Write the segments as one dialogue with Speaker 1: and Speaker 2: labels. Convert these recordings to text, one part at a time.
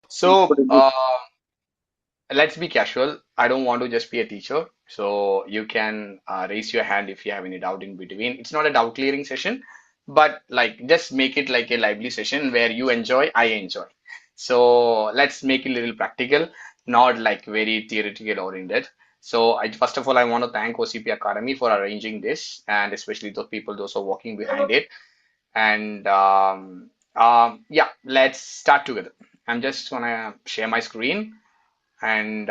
Speaker 1: So,
Speaker 2: Good evening.
Speaker 1: let's be casual. I don't want to just be a teacher. So you can raise your hand if you have any doubt in between. It's not a doubt clearing session, but like just make it like a lively session where you enjoy, I enjoy. So let's make it a little practical, not like very theoretical oriented. So first of all, I want to thank OCP Academy for arranging this, and especially those people, those who are working behind it. And yeah, let's start together. I'm just gonna share my screen. And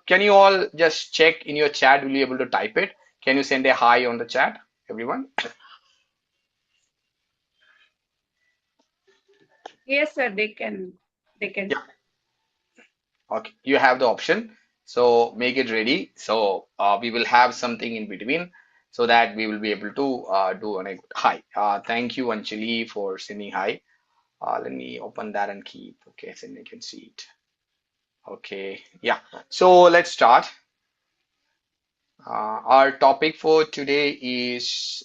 Speaker 1: can you all just check in your chat? Will you be able to type it? Can you send a hi on the chat, everyone?
Speaker 3: Yes, sir, they can.
Speaker 1: Yeah, okay. You have the option. So make it ready. So we will have something in between so that we will be able to do a hi. Thank you, Anjali, for sending hi. Let me open that and keep. Okay, so you can see it. Okay, yeah. So let's start. Our topic for today is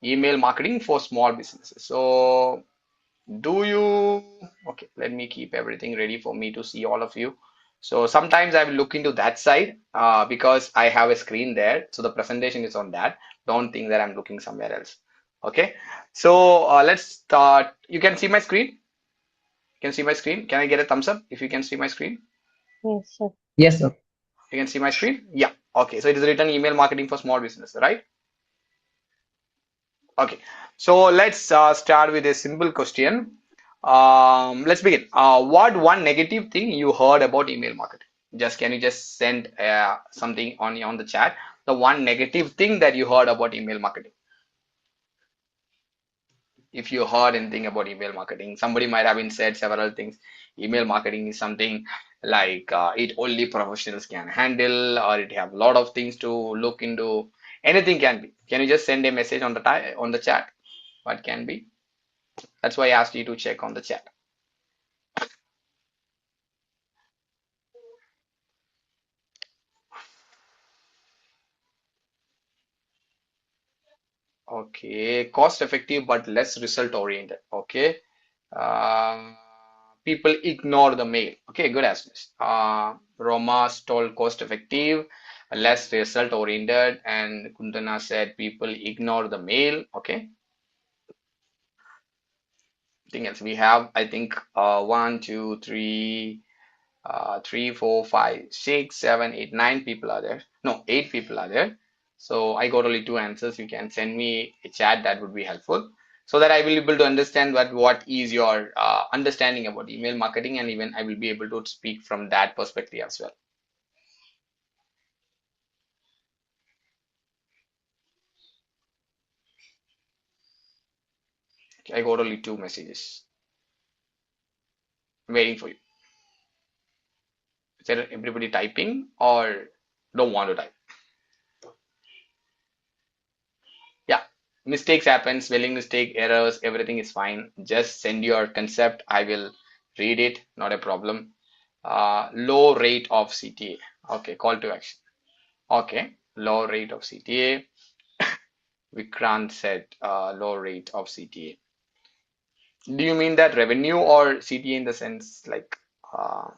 Speaker 1: email marketing for small businesses. So, do you, okay, let me keep everything ready for me to see all of you. So, sometimes I will look into that side because I have a screen there. So, the presentation is on that. Don't think that I'm looking somewhere else. Okay, so let's start. You can see my screen? You can see my screen? Can I get a thumbs up if you can see my screen?
Speaker 4: Yes, sir.
Speaker 2: Yes, sir.
Speaker 1: You can see my screen? Yeah. Okay, so it is written email marketing for small business, right? Okay, so let's start with a simple question. Let's begin. What one negative thing you heard about email marketing? Just can you just send something on the chat? The one negative thing that you heard about email marketing. If you heard anything about email marketing, somebody might have been said several things. Email marketing is something like it only professionals can handle, or it have a lot of things to look into. Anything can be. Can you just send a message on the chat? What can be? That's why I asked you to check on the chat. Okay, cost effective but less result oriented. Okay, uh, people ignore the mail. Okay, good answers. Roma told cost effective, less result oriented, and Kundana said people ignore the mail. Okay, thing else we have, I think, one, two, three, 3, 4, 5, 6, 7, 8, 9 people are there. No, 8 people are there. So I got only two answers. You can send me a chat. That would be helpful so that I will be able to understand what is your understanding about email marketing, and even I will be able to speak from that perspective as well. Okay, I got only two messages waiting for you. Is there everybody typing or don't want to type? Yeah, mistakes happen, spelling mistake, errors, everything is fine. Just send your concept. I will read it, not a problem. Low rate of CTA. Okay, call to action. Okay, low rate of CTA. Vikrant said low rate of CTA. Do you mean that revenue or CTA in the sense like uh,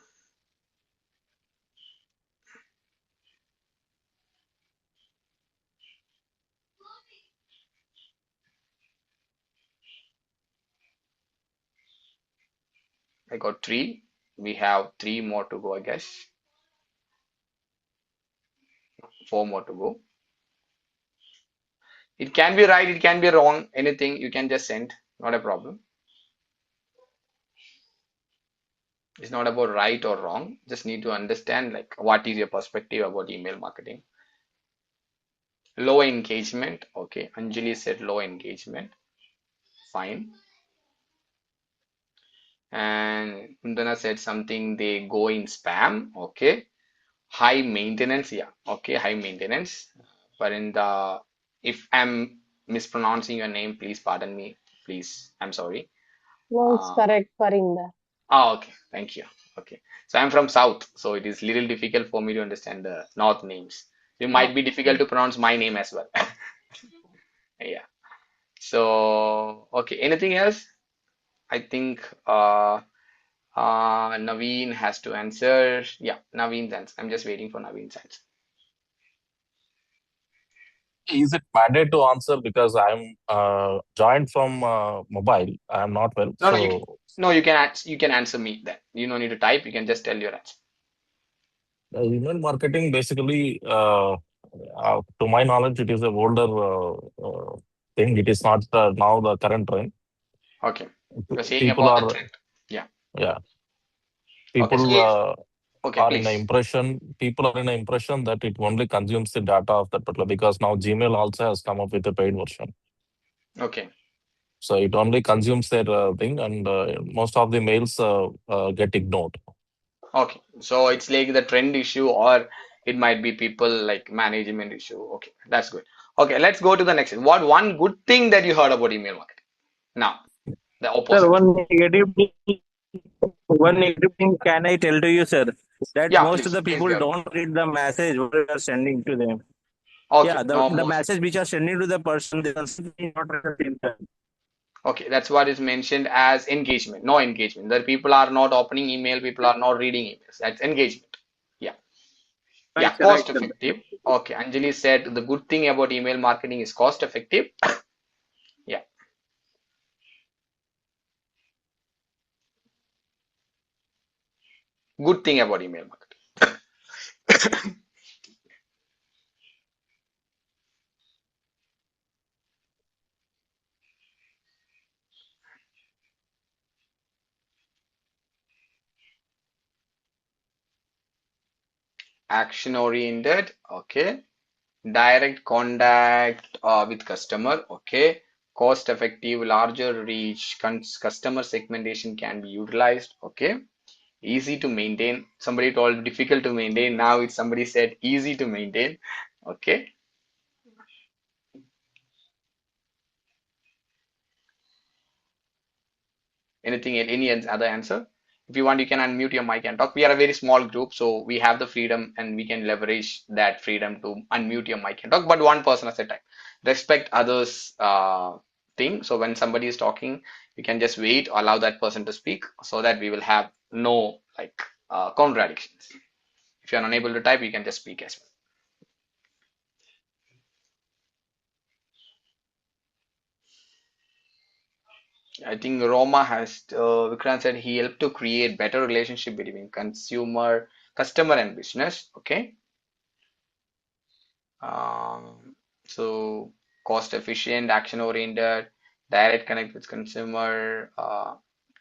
Speaker 1: I got three. We have three more to go, I guess. Four more to go. It can be right, it can be wrong. Anything you can just send, not a problem. It's not about right or wrong. Just need to understand like what is your perspective about email marketing. Low engagement. Okay. Anjali said low engagement. Fine. And Kundana said something they go in spam. Okay. High maintenance. Yeah. Okay. High maintenance. But in the if I'm mispronouncing your name, please pardon me. Please. I'm sorry.
Speaker 4: No, it's
Speaker 1: Uh,
Speaker 4: correct, Parinda.
Speaker 1: okay. Thank you. Okay. So I'm from South, so it is little difficult for me to understand the North names. It might be difficult
Speaker 4: Okay.
Speaker 1: to pronounce my name as well. Yeah. So, okay. Anything else? I think Naveen has to answer. Yeah, Naveen's answer. I'm just waiting for Naveen's answer.
Speaker 2: Is it mandate to answer because I'm joined from mobile? I'm not well.
Speaker 1: No, no, you
Speaker 2: So
Speaker 1: no, you can answer me then. You don't need to type. You can just tell your answer.
Speaker 2: email marketing basically, to my knowledge, it is a older thing. It is not now the current trend.
Speaker 1: Okay. You're saying
Speaker 2: People
Speaker 1: about the
Speaker 2: are,
Speaker 1: trend. Yeah.
Speaker 2: yeah,
Speaker 1: Okay. So
Speaker 2: people
Speaker 1: okay,
Speaker 2: are in an
Speaker 1: please.
Speaker 2: impression. People are in an impression that it only consumes the data of that particular, because now Gmail also has come up with a paid version.
Speaker 1: Okay.
Speaker 2: So it only consumes their thing, and most of the mails get ignored.
Speaker 1: Okay. So it's like the trend issue, or it might be people like management issue. Okay, that's good. Okay, let's go to the next one. What one good thing that you heard about email marketing? Now, the
Speaker 5: Sir,
Speaker 1: opposite.
Speaker 5: one negative thing can I tell to you, sir, that
Speaker 1: Yeah,
Speaker 5: most of
Speaker 1: please.
Speaker 5: the
Speaker 1: Please
Speaker 5: people
Speaker 1: go ahead.
Speaker 5: don't read the message what we are sending to them.
Speaker 1: Okay.
Speaker 5: Yeah,
Speaker 1: No,
Speaker 5: the
Speaker 1: most.
Speaker 5: message which are sending to the person, they are simply not at the same time.
Speaker 1: Okay, that's what is mentioned as engagement. No engagement. The people are not opening email, people are not reading emails. That's engagement. Yeah. Yeah,
Speaker 5: Right, sir, right,
Speaker 1: cost
Speaker 5: sir.
Speaker 1: effective. Okay, Anjali said the good thing about email marketing is cost effective. Yeah, good thing about email marketing. Action oriented. Okay. Direct contact with customer. Okay. Cost effective, larger reach, customer segmentation can be utilized. Okay. Easy to maintain. Somebody told difficult to maintain. Now it's somebody said easy to maintain. Okay. Anything, any other answer? If you want, you can unmute your mic and talk. We are a very small group, so we have the freedom and we can leverage that freedom to unmute your mic and talk, but one person at a time. Respect others' thing. So when somebody is talking, you can just wait, allow that person to speak so that we will have no like contradictions. If you're unable to type, you can just speak as well. I think Roma has Vikrant said he helped to create better relationship between customer and business. Okay. Um, so cost efficient, action oriented, direct connect with consumer.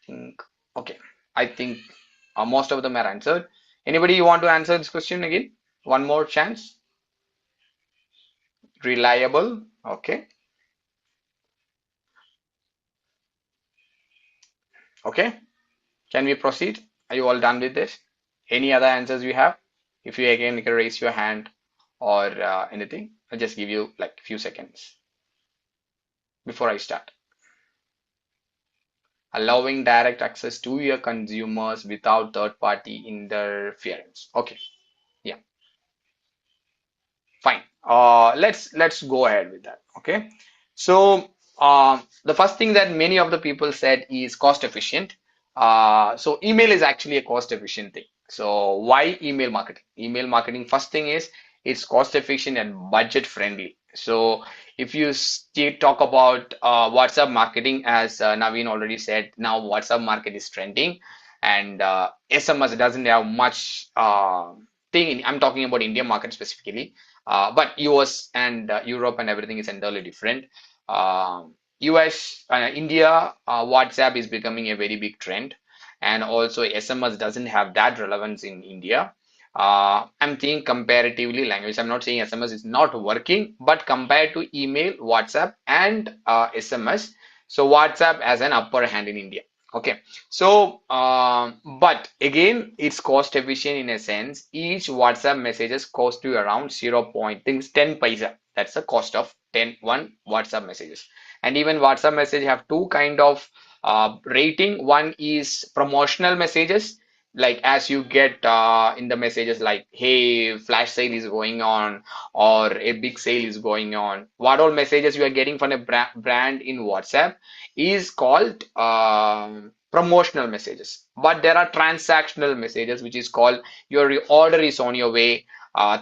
Speaker 1: Think okay. I think most of them are answered. Anybody you want to answer this question again? One more chance. Reliable. Okay. Okay. Can we proceed? Are you all done with this? Any other answers you have? If you again, you can raise your hand or anything. I'll just give you like a few seconds before I start. Allowing direct access to your consumers without third-party interference. Okay, yeah, fine. Let's go ahead with that. Okay, so the first thing that many of the people said is cost efficient. So email is actually a cost efficient thing. So why email marketing? Email marketing first thing is it's cost efficient and budget friendly. So if you talk about WhatsApp marketing, as Naveen already said, now WhatsApp market is trending, and SMS doesn't have much thing. I'm talking about India market specifically, but US and Europe and everything is entirely different. US, India, WhatsApp is becoming a very big trend, and also SMS doesn't have that relevance in India. I'm thinking comparatively language. I'm not saying SMS is not working, but compared to email, WhatsApp, and SMS, so WhatsApp has an upper hand in India. Okay, so but again, it's cost efficient in a sense. Each WhatsApp messages cost you around 0. Things 10 paisa. That's the cost of 1 WhatsApp messages. And even WhatsApp message have two kind of rating. One is promotional messages, like as you get in the messages like, hey, flash sale is going on, or a big sale is going on. What all messages you are getting from a brand in WhatsApp is called promotional messages. But there are transactional messages, which is called your order is on your way.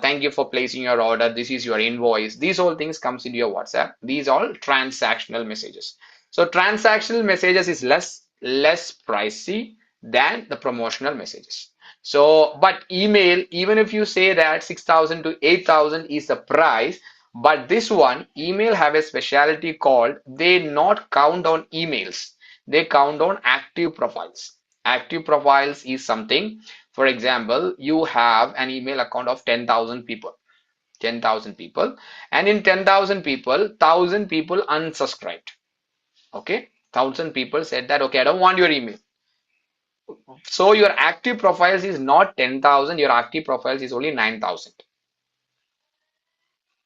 Speaker 1: Thank you for placing your order. This is your invoice. These all things comes into your WhatsApp. These all transactional messages. So transactional messages is less pricey than the promotional messages. So, but email, even if you say that 6,000 to 8,000 is the price, but this one, email have a specialty called they not count on emails. They count on active profiles. Active profiles is something, for example, you have an email account of 10,000 people. 10,000 people, and in 10,000 people, 1,000 people unsubscribed. Okay, 1,000 people said that, okay, I don't want your email. So your active profiles is not 10,000, your active profiles is only 9,000.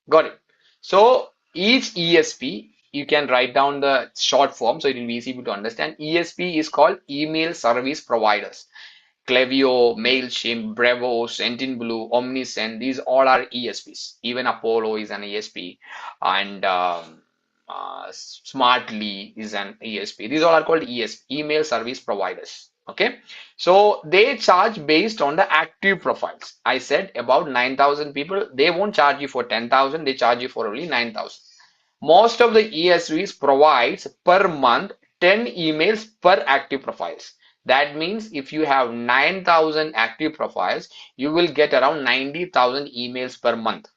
Speaker 1: Got it. So each ESP, you can write down the short form so it will be easy to understand. ESP is called email service providers. Klaviyo, Mailchimp, Brevo, Sendinblue, Omnisend, these all are ESPs. Even Apollo is an ESP, and Smartly is an ESP. These all are called email service providers. Okay, so they charge based on the active profiles. I said about 9,000 people, they won't charge you for 10,000, they charge you for only 9,000. Most of the ESPs provides per month 10 emails per active profiles. That means if you have 9,000 active profiles, you will get around 90,000 emails per month.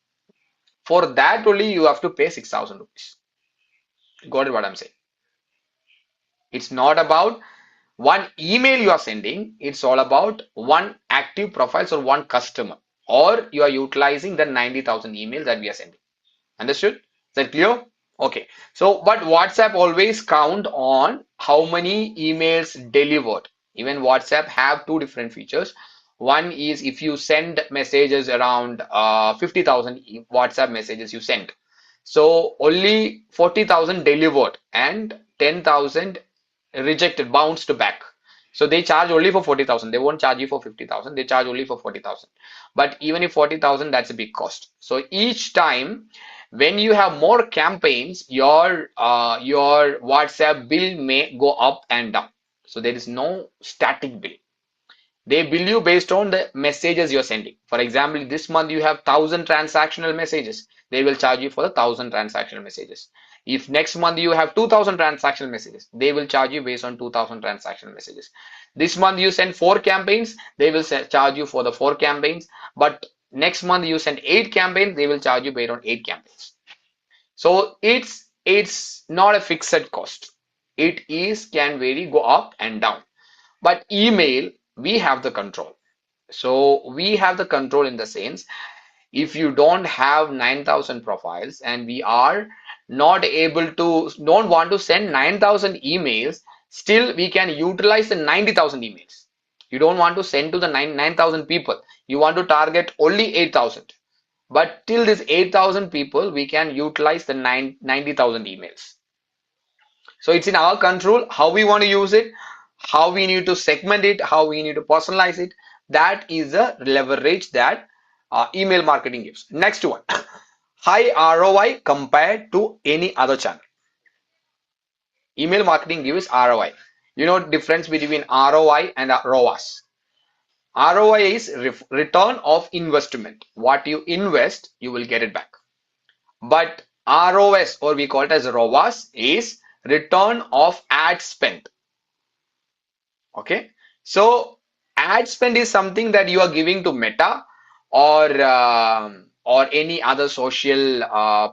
Speaker 1: For that only you have to pay 6,000 rupees. Got it what I'm saying? It's not about one email you are sending, it's all about one active profiles or one customer, or you are utilizing the 90,000 emails that we are sending. Understood? Is that clear? Okay. So, but WhatsApp always count on how many emails delivered. Even WhatsApp have two different features. One is if you send messages around 50,000 WhatsApp messages you send. So only 40,000 delivered and 10,000 rejected, bounced back. So they charge only for 40,000. They won't charge you for 50,000. They charge only for 40,000. But even if 40,000, that's a big cost. So each time when you have more campaigns, your WhatsApp bill may go up and down. So there is no static bill. They bill you based on the messages you're sending. For example, this month you have 1,000 transactional messages. They will charge you for the 1,000 transactional messages. If next month you have 2,000 transactional messages, they will charge you based on 2,000 transactional messages. This month you send 4 campaigns, they will charge you for the 4 campaigns. But next month you send 8 campaigns, they will charge you based on 8 campaigns. So it's not a fixed cost. It is can vary, go up and down. But email, we have the control. So we have the control in the sense, if you don't have 9,000 profiles and we are not able to, don't want to send 9,000 emails, still we can utilize the 90,000 emails. You don't want to send to the 9,000 people. You want to target only 8,000. But till this 8,000 people, we can utilize the 90,000 emails. So it's in our control how we want to use it, how we need to segment it, how we need to personalize it. That is the leverage that email marketing gives. Next one, high ROI compared to any other channel. Email marketing gives ROI. You know difference between ROI and ROAS. ROI is return of investment. What you invest, you will get it back. But ROS, or we call it as ROAS, is return of ad spend. Okay, so ad spend is something that you are giving to Meta or any other social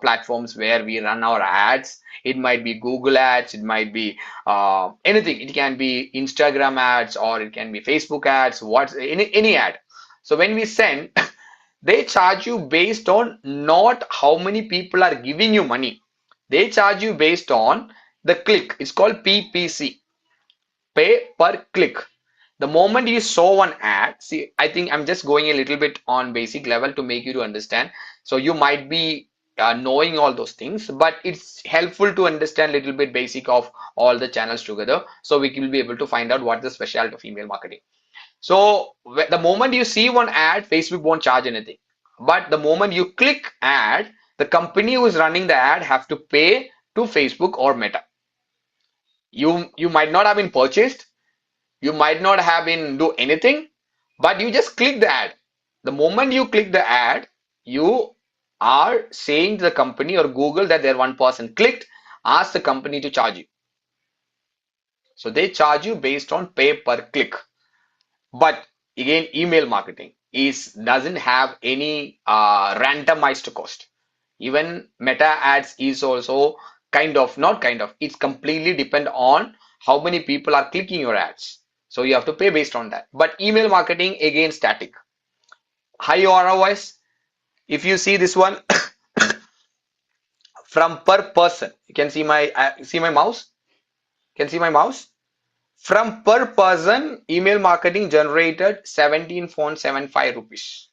Speaker 1: platforms where we run our ads. It might be Google ads, it might be anything. It can be Instagram ads or it can be Facebook ads, any ad. So when we send, they charge you based on not how many people are giving you money. They charge you based on the click. It's called PPC, pay per click. The moment you show one ad, see, I think I'm just going a little bit on basic level to make you to understand. So you might be knowing all those things, but it's helpful to understand a little bit basic of all the channels together. So we will be able to find out what the specialty of email marketing. So the moment you see one ad, Facebook won't charge anything. But the moment you click ad, the company who is running the ad have to pay to Facebook or Meta. You might not have been purchased, You might not have been do anything, but you just click the ad. The moment you click the ad, you are saying to the company or Google that there one person clicked, ask the company to charge you. So they charge you based on pay per click. But again, email marketing is doesn't have any randomized cost. Even Meta ads is also kind of not kind of it's completely depend on how many people are clicking your ads. So you have to pay based on that. But email marketing again static. High ROIs. If you see this one from per person, you can see my mouse. Can see my mouse. From per person, email marketing generated 17.75 rupees.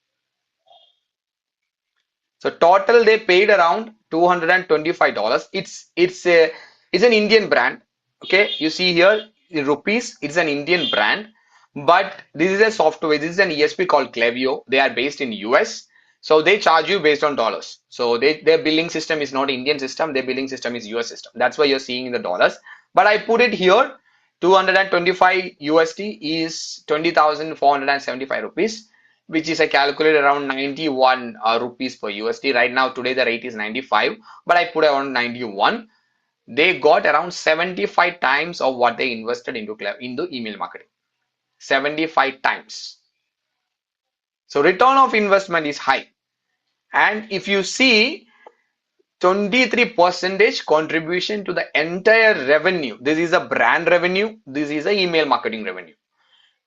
Speaker 1: So total they paid around $225. It's an Indian brand. Okay, you see here in rupees, it's an Indian brand, but this is a software. This is an ESP called Clevio. They are based in US. So they charge you based on dollars. So their billing system is not Indian system. Their billing system is US system. That's why you're seeing in the dollars. But I put it here. 225 USD is 20,475 rupees, which is I calculate around 91 rupees per USD. Right now, today the rate is 95, but I put around 91. They got around 75 times of what they invested into email marketing. 75 times. So return of investment is high. And if you see 23 percentage contribution to the entire revenue, this is a brand revenue, this is a email marketing revenue.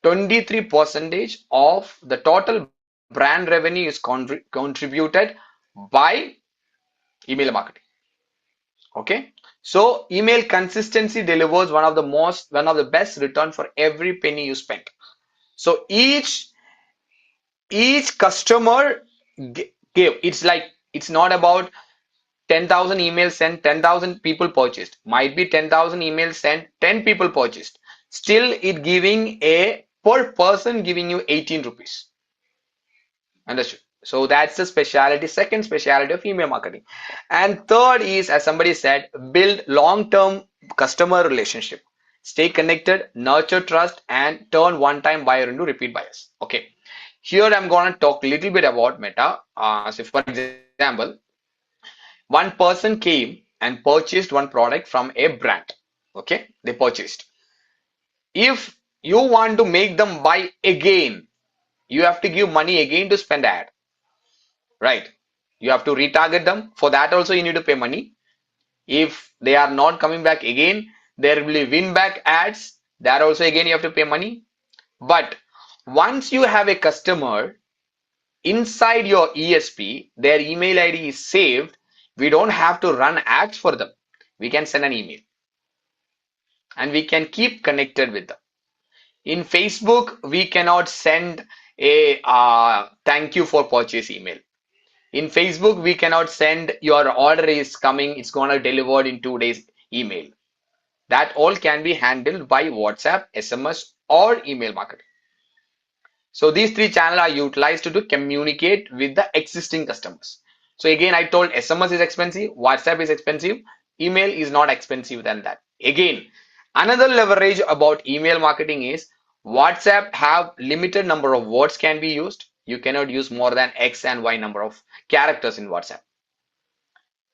Speaker 1: 23 percentage of the total brand revenue is contributed by email marketing. Okay, so email consistency delivers one of the best return for every penny you spent. So each customer gave, it's like it's not about 10,000 emails sent, 10,000 people purchased. Might be 10,000 emails sent, 10 people purchased. Still, it giving a per person giving you 18 rupees. Understood. So that's the specialty, second specialty of email marketing. And third is, as somebody said, build long-term customer relationship. Stay connected, nurture trust, and turn one-time buyer into repeat buyers. Okay. Here I'm going to talk a little bit about Meta. So for example, one person came and purchased one product from a brand. Okay. They purchased. If you want to make them buy again, you have to give money again to spend ad. Right? You have to retarget them. For that also you need to pay money. If they are not coming back again, there will be win back ads. There also again you have to pay money. But once you have a customer inside your ESP, their email ID is saved. We don't have to run ads for them. We can send an email and we can keep connected with them. In Facebook, we cannot send a thank you for purchase email. In Facebook, we cannot send your order is coming, it's gonna delivered in 2 days email. That all can be handled by WhatsApp, SMS, or email marketing. So these three channels are utilized to communicate with the existing customers. So again, I told SMS is expensive, WhatsApp is expensive, email is not expensive than that. Again, another leverage about email marketing is WhatsApp have limited number of words can be used. You cannot use more than X and Y number of characters in WhatsApp.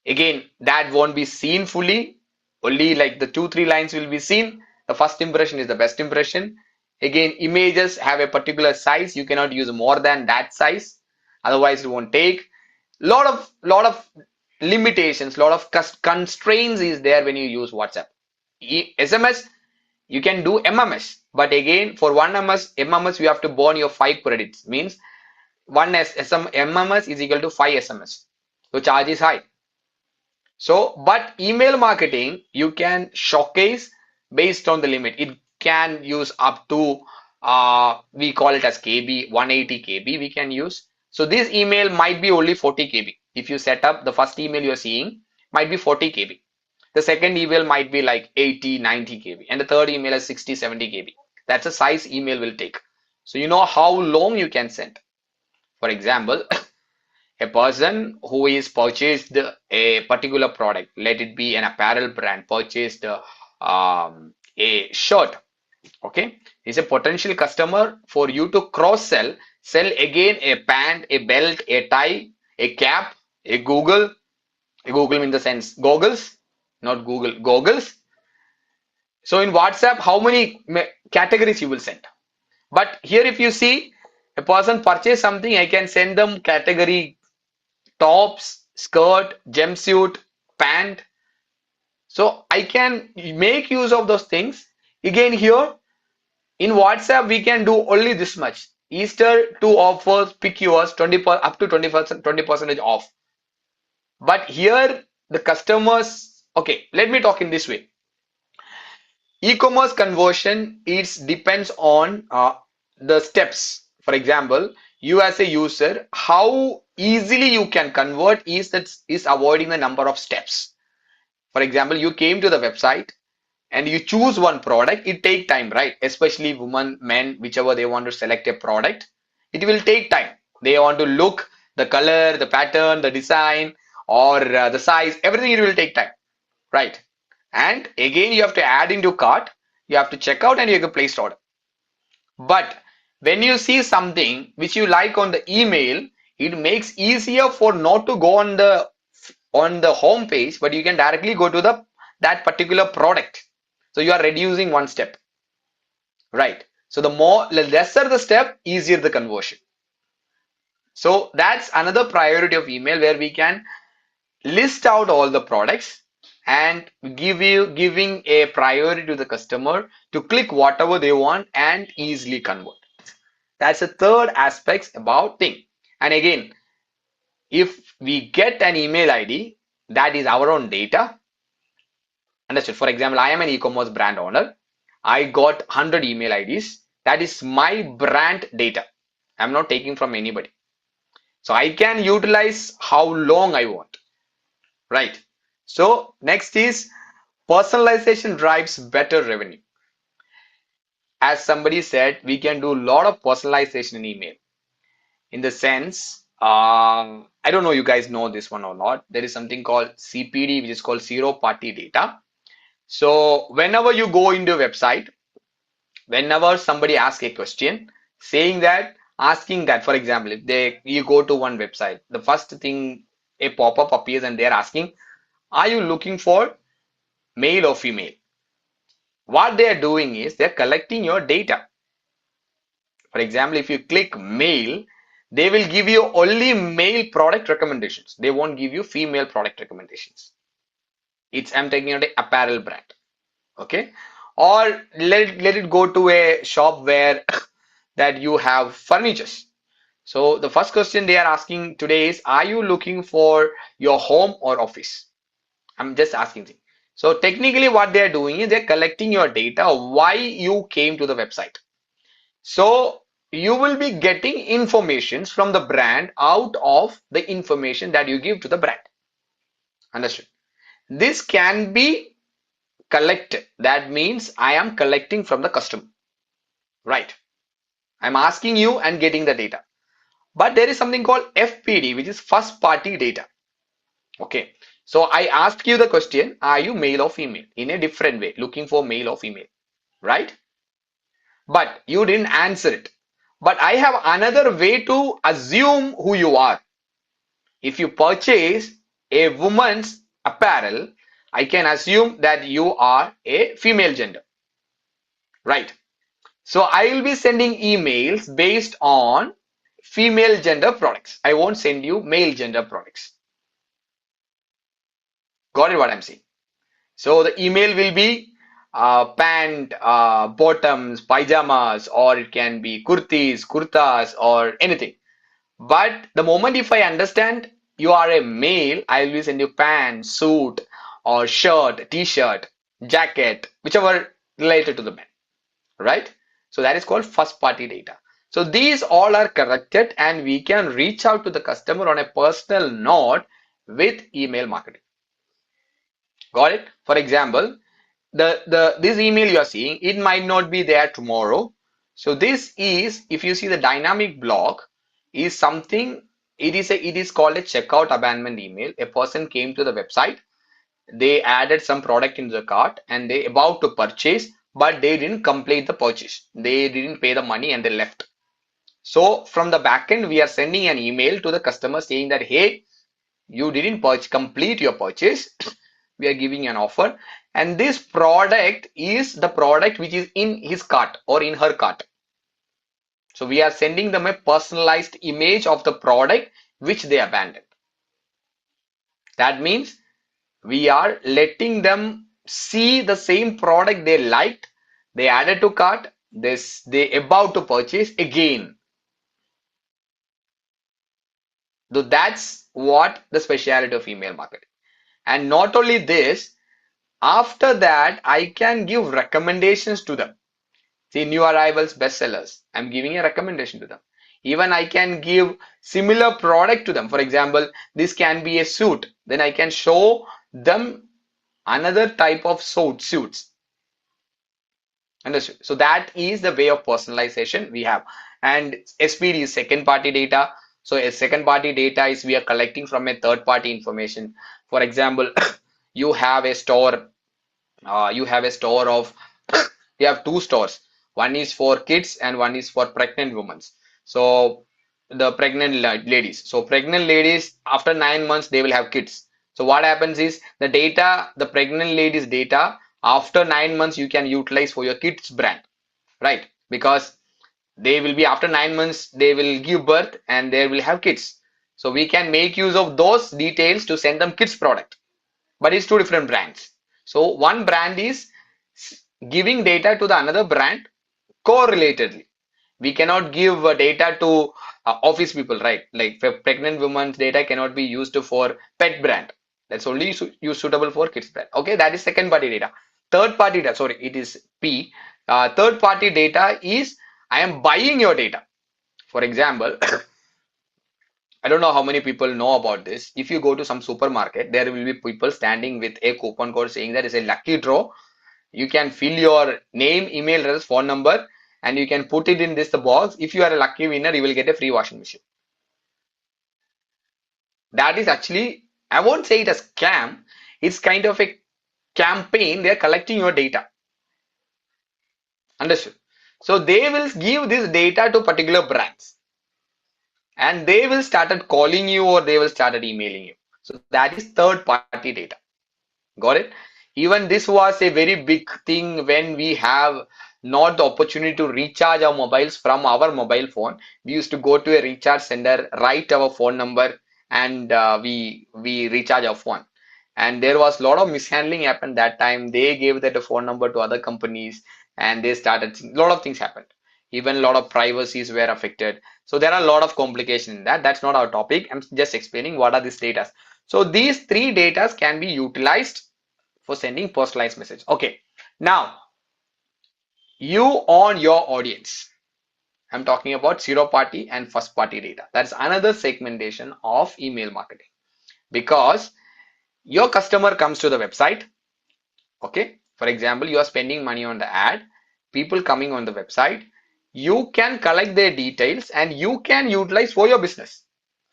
Speaker 1: Again, that won't be seen fully. Only like the 2-3 lines will be seen. The first impression is the best impression. Again, images have a particular size. You cannot use more than that size. Otherwise, it won't take. Lot of limitations, lot of constraints is there when you use WhatsApp. SMS, you can do MMS. But again, for one MMS, you have to burn your 5 credits. Means one MMS is equal to 5 SMS. So charge is high. So, but email marketing, you can showcase based on the limit. It can use up to, we call it as KB, 180 KB we can use. So this email might be only 40 KB. If you set up the first email you're seeing, might be 40 KB. The second email might be like 80, 90 KB. And the third email is 60, 70 KB. That's the size email will take. So you know how long you can send. For example, a person who is purchased a particular product, let it be an apparel brand, purchased a shirt Okay, is a potential customer for you to cross sell, sell again a pant, a belt, a tie, a cap, a Google. A Google in the sense goggles, not Google, goggles. So in WhatsApp, how many categories you will send? But here, if you see a person purchase something, I can send them category tops, skirt, jumpsuit, pant. So I can make use of those things. Again, here in WhatsApp, we can do only this much. Easter 2 offers, pick yours, 20 up to 20% off. But here the customers, okay, let me talk in this way. E-commerce conversion is depends on the steps. For example, you as a user, how easily you can convert is avoiding the number of steps. For example, you came to the website and you choose one product, it take time, right? Especially women, men, whichever they want to select a product, it will take time. They want to look the color, the pattern, the design, or the size, everything it will take time, right? And again, you have to add into cart, you have to check out, and you have to place order. But when you see something which you like on the email, it makes easier for not to go on the home page, but you can directly go to the that particular product. So you are reducing one step, right? So the lesser the step, easier the conversion. So that's another priority of email where we can list out all the products and giving a priority to the customer to click whatever they want and easily convert. That's the third aspect about thing. And again, if we get an email ID that is our own data, understood? For example, I am an e-commerce brand owner. I got 100 email IDs. That is my brand data. I'm not taking from anybody. So I can utilize how long I want, right? So next is personalization drives better revenue. As somebody said, we can do a lot of personalization in email. In the sense, I don't know you guys know this one or not. There is something called CPD, which is called zero party data. So whenever you go into a website, whenever somebody asks a question, saying that, asking that, for example, if you go to one website, the first thing a pop-up appears and they're asking, are you looking for male or female? What they are doing is they're collecting your data. For example, if you click male, they will give you only male product recommendations. They won't give you female product recommendations. I'm taking out an apparel brand. Okay. Or let it go to a shop where that you have furnitures. So the first question they are asking today is, are you looking for your home or office? I'm just asking things. So technically what they're doing is they're collecting your data, why you came to the website. So you will be getting information from the brand out of the information that you give to the brand. Understood? This can be collected. That means I am collecting from the customer. Right. I'm asking you and getting the data. But there is something called FPD, which is first party data. Okay. So I asked you the question, are you male or female? In a different way, looking for male or female. Right? But you didn't answer it. But I have another way to assume who you are. If you purchase a woman's apparel, I can assume that you are a female gender. Right. So I will be sending emails based on female gender products. I won't send you male gender products. Got it what I'm saying? So the email will be pant, bottoms, pajamas, or it can be kurtis, kurtas, or anything. But the moment if I understand you are a male, I will send you pants, suit, or shirt, t-shirt, jacket, whichever related to the man, right? So that is called first party data. So these all are corrected and we can reach out to the customer on a personal note with email marketing. Got it? For example, this email you are seeing, it might not be there tomorrow. So this is, if you see the dynamic block, is something. It is called a checkout abandonment email. A person came to the website, they added some product into the cart, and they about to purchase. but they didn't complete the purchase. They didn't pay the money and they left. So from the backend, we are sending an email to the customer saying that, hey, you didn't complete your purchase. We are giving an offer. And this product is the product which is in his cart or in her cart. So we are sending them a personalized image of the product which they abandoned. That means we are letting them see the same product they liked, they added to cart, they about to purchase again. So that's what the speciality of email marketing. And not only this, after that, I can give recommendations to them. See, new arrivals, bestsellers. I'm giving a recommendation to them. Even I can give similar product to them. For example, this can be a suit. Then I can show them another type of suits. Understood? So that is the way of personalization we have. And SPD is second party data. So a second party data is we are collecting from a third party information. For example, you have a store of you have two stores. One is for kids and one is for pregnant women. So the pregnant ladies. So pregnant ladies after 9 months they will have kids. So what happens is the pregnant ladies data after 9 months you can utilize for your kids brand, right? Because they will be after 9 months they will give birth and they will have kids. So we can make use of those details to send them kids product, but it's two different brands. So one brand is giving data to the another brand correlatedly. We cannot give data to office people, right? Like for pregnant women's data cannot be used for pet brand. That's only suitable for kids brand. Okay, that is second party data. Third party data, sorry, it is P. Third party data is I am buying your data. For example, I don't know how many people know about this. If you go to some supermarket, there will be people standing with a coupon code saying that it's a lucky draw. You can fill your name, email address, phone number, and you can put it in this box. If you are a lucky winner, you will get a free washing machine. That is actually, I won't say it as scam. It's kind of a campaign. They're collecting your data. Understood? So they will give this data to particular brands and they will started calling you or they will started emailing you. So that is third party data. Got it? Even this was a very big thing when we have not the opportunity to recharge our mobiles from our mobile phone. We used to go to a recharge center, write our phone number, and we recharge our phone. And there was a lot of mishandling happened that time. They gave that phone number to other companies, and they started a lot of things happened. Even a lot of privacies were affected. So there are a lot of complications in that. That's not our topic. I'm just explaining what are these data. So these three data can be utilized for sending personalized message. Okay, now you own your audience. I'm talking about zero party and first party data. That's another segmentation of email marketing because your customer comes to the website. Okay, for example, you are spending money on the ad, people coming on the website, you can collect their details and you can utilize for your business,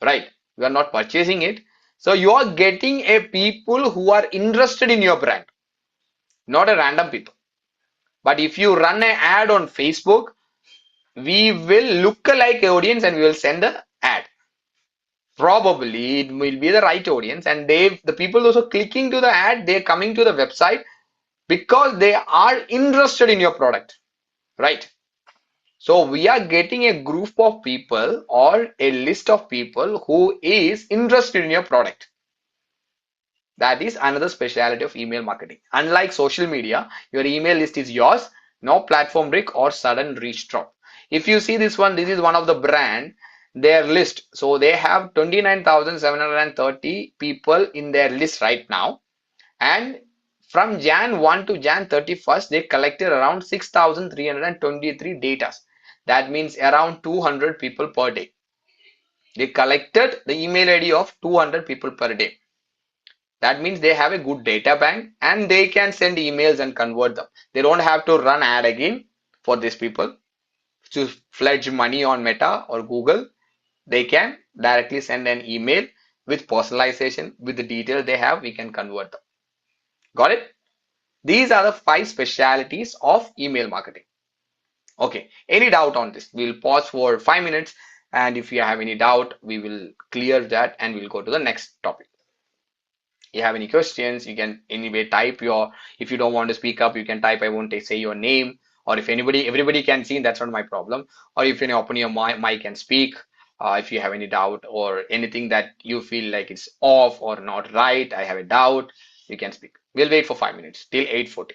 Speaker 1: right? You are not purchasing it. So you are getting a people who are interested in your brand, not a random people. But if you run an ad on Facebook, we will look like audience and we will send an ad. Probably it will be the right audience, and the people also clicking to the ad, they're coming to the website because they are interested in your product, right? So we are getting a group of people or a list of people who is interested in your product. That is another specialty of email marketing. Unlike social media, your email list is yours, no platform brick or sudden reach drop. If you see this one, this is one of the brand, their list. So they have 29,730 people in their list right now. And from Jan 1 to Jan 31st, they collected around 6,323 data. That means around 200 people per day. They collected the email ID of 200 people per day. That means they have a good data bank and they can send emails and convert them. They don't have to run ad again for these people to pledge money on Meta or Google. They can directly send an email with personalization with the detail they have. We can convert them. Got it? These are the 5 specialities of email marketing. Okay, any doubt on this? We'll pause for 5 minutes, and if you have any doubt, we will clear that and we'll go to the next topic. You have any questions, you can anyway type your, if you don't want to speak up, you can type, I won't say your name, or if everybody can see, that's not my problem. Or if you open your mic and speak, if you have any doubt or anything that you feel like it's off or not right, I have a doubt, you can speak. We'll wait for 5 minutes till 8:40.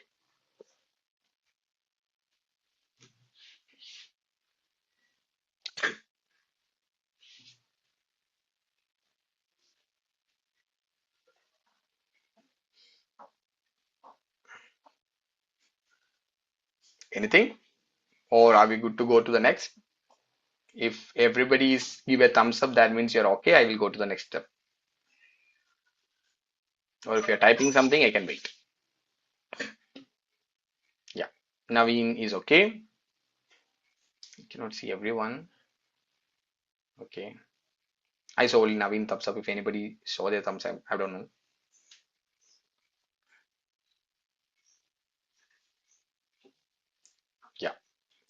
Speaker 1: Anything? Or are we good to go to the next? If everybody's give a thumbs up, that means you're okay. I will go to the next step. Or if you're typing something, I can wait. Yeah. Naveen is okay. I cannot see everyone. Okay. I saw only Naveen thumbs up. If anybody saw their thumbs up, I don't know. Yeah.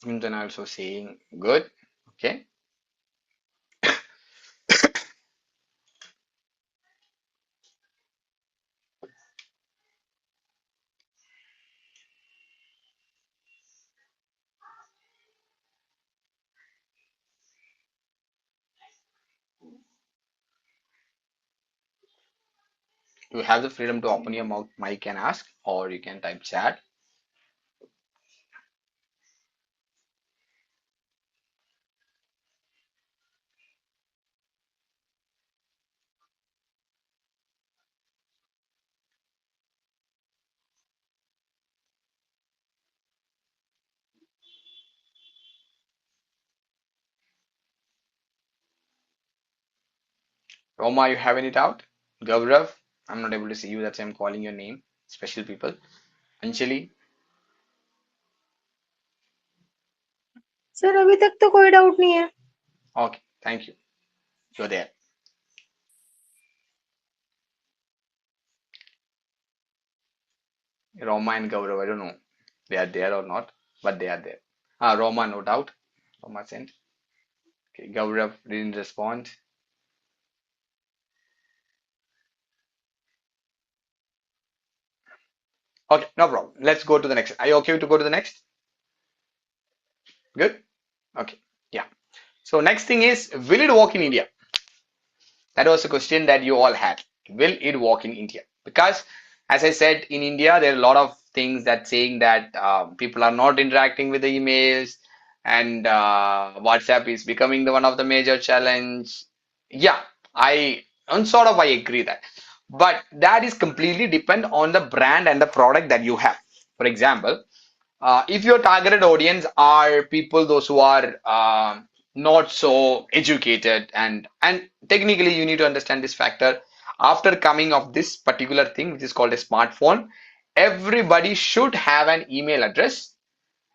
Speaker 1: And then also saying good. Okay. You have the freedom to open your mouth, mic and ask, or you can type chat. Roma, you have any doubt? Gaurav, I'm not able to see you. That's why I'm calling your name. Special people. Anjali.
Speaker 4: Sir अभी तक तो कोई doubt नहीं है.
Speaker 1: Okay. Thank you. You're there. Roma and Gaurav, I don't know. They are there or not, but they are there. Ah, Roma, no doubt. Roma sent. Okay, Gaurav didn't respond. Okay, no problem. Let's go to the next. Are you okay to go to the next? Good? Okay. Yeah. So next thing is, will it work in India? That was a question that you all had. Will it work in India? Because as I said, in India, there are a lot of things that saying that people are not interacting with the emails and WhatsApp is becoming the one of the major challenge. Yeah, and sort of I agree that. But that is completely depend on the brand and the product that you have. For example, if your targeted audience are people those who are not so educated and technically you need to understand this factor after coming of this particular thing which is called a smartphone, everybody should have an email address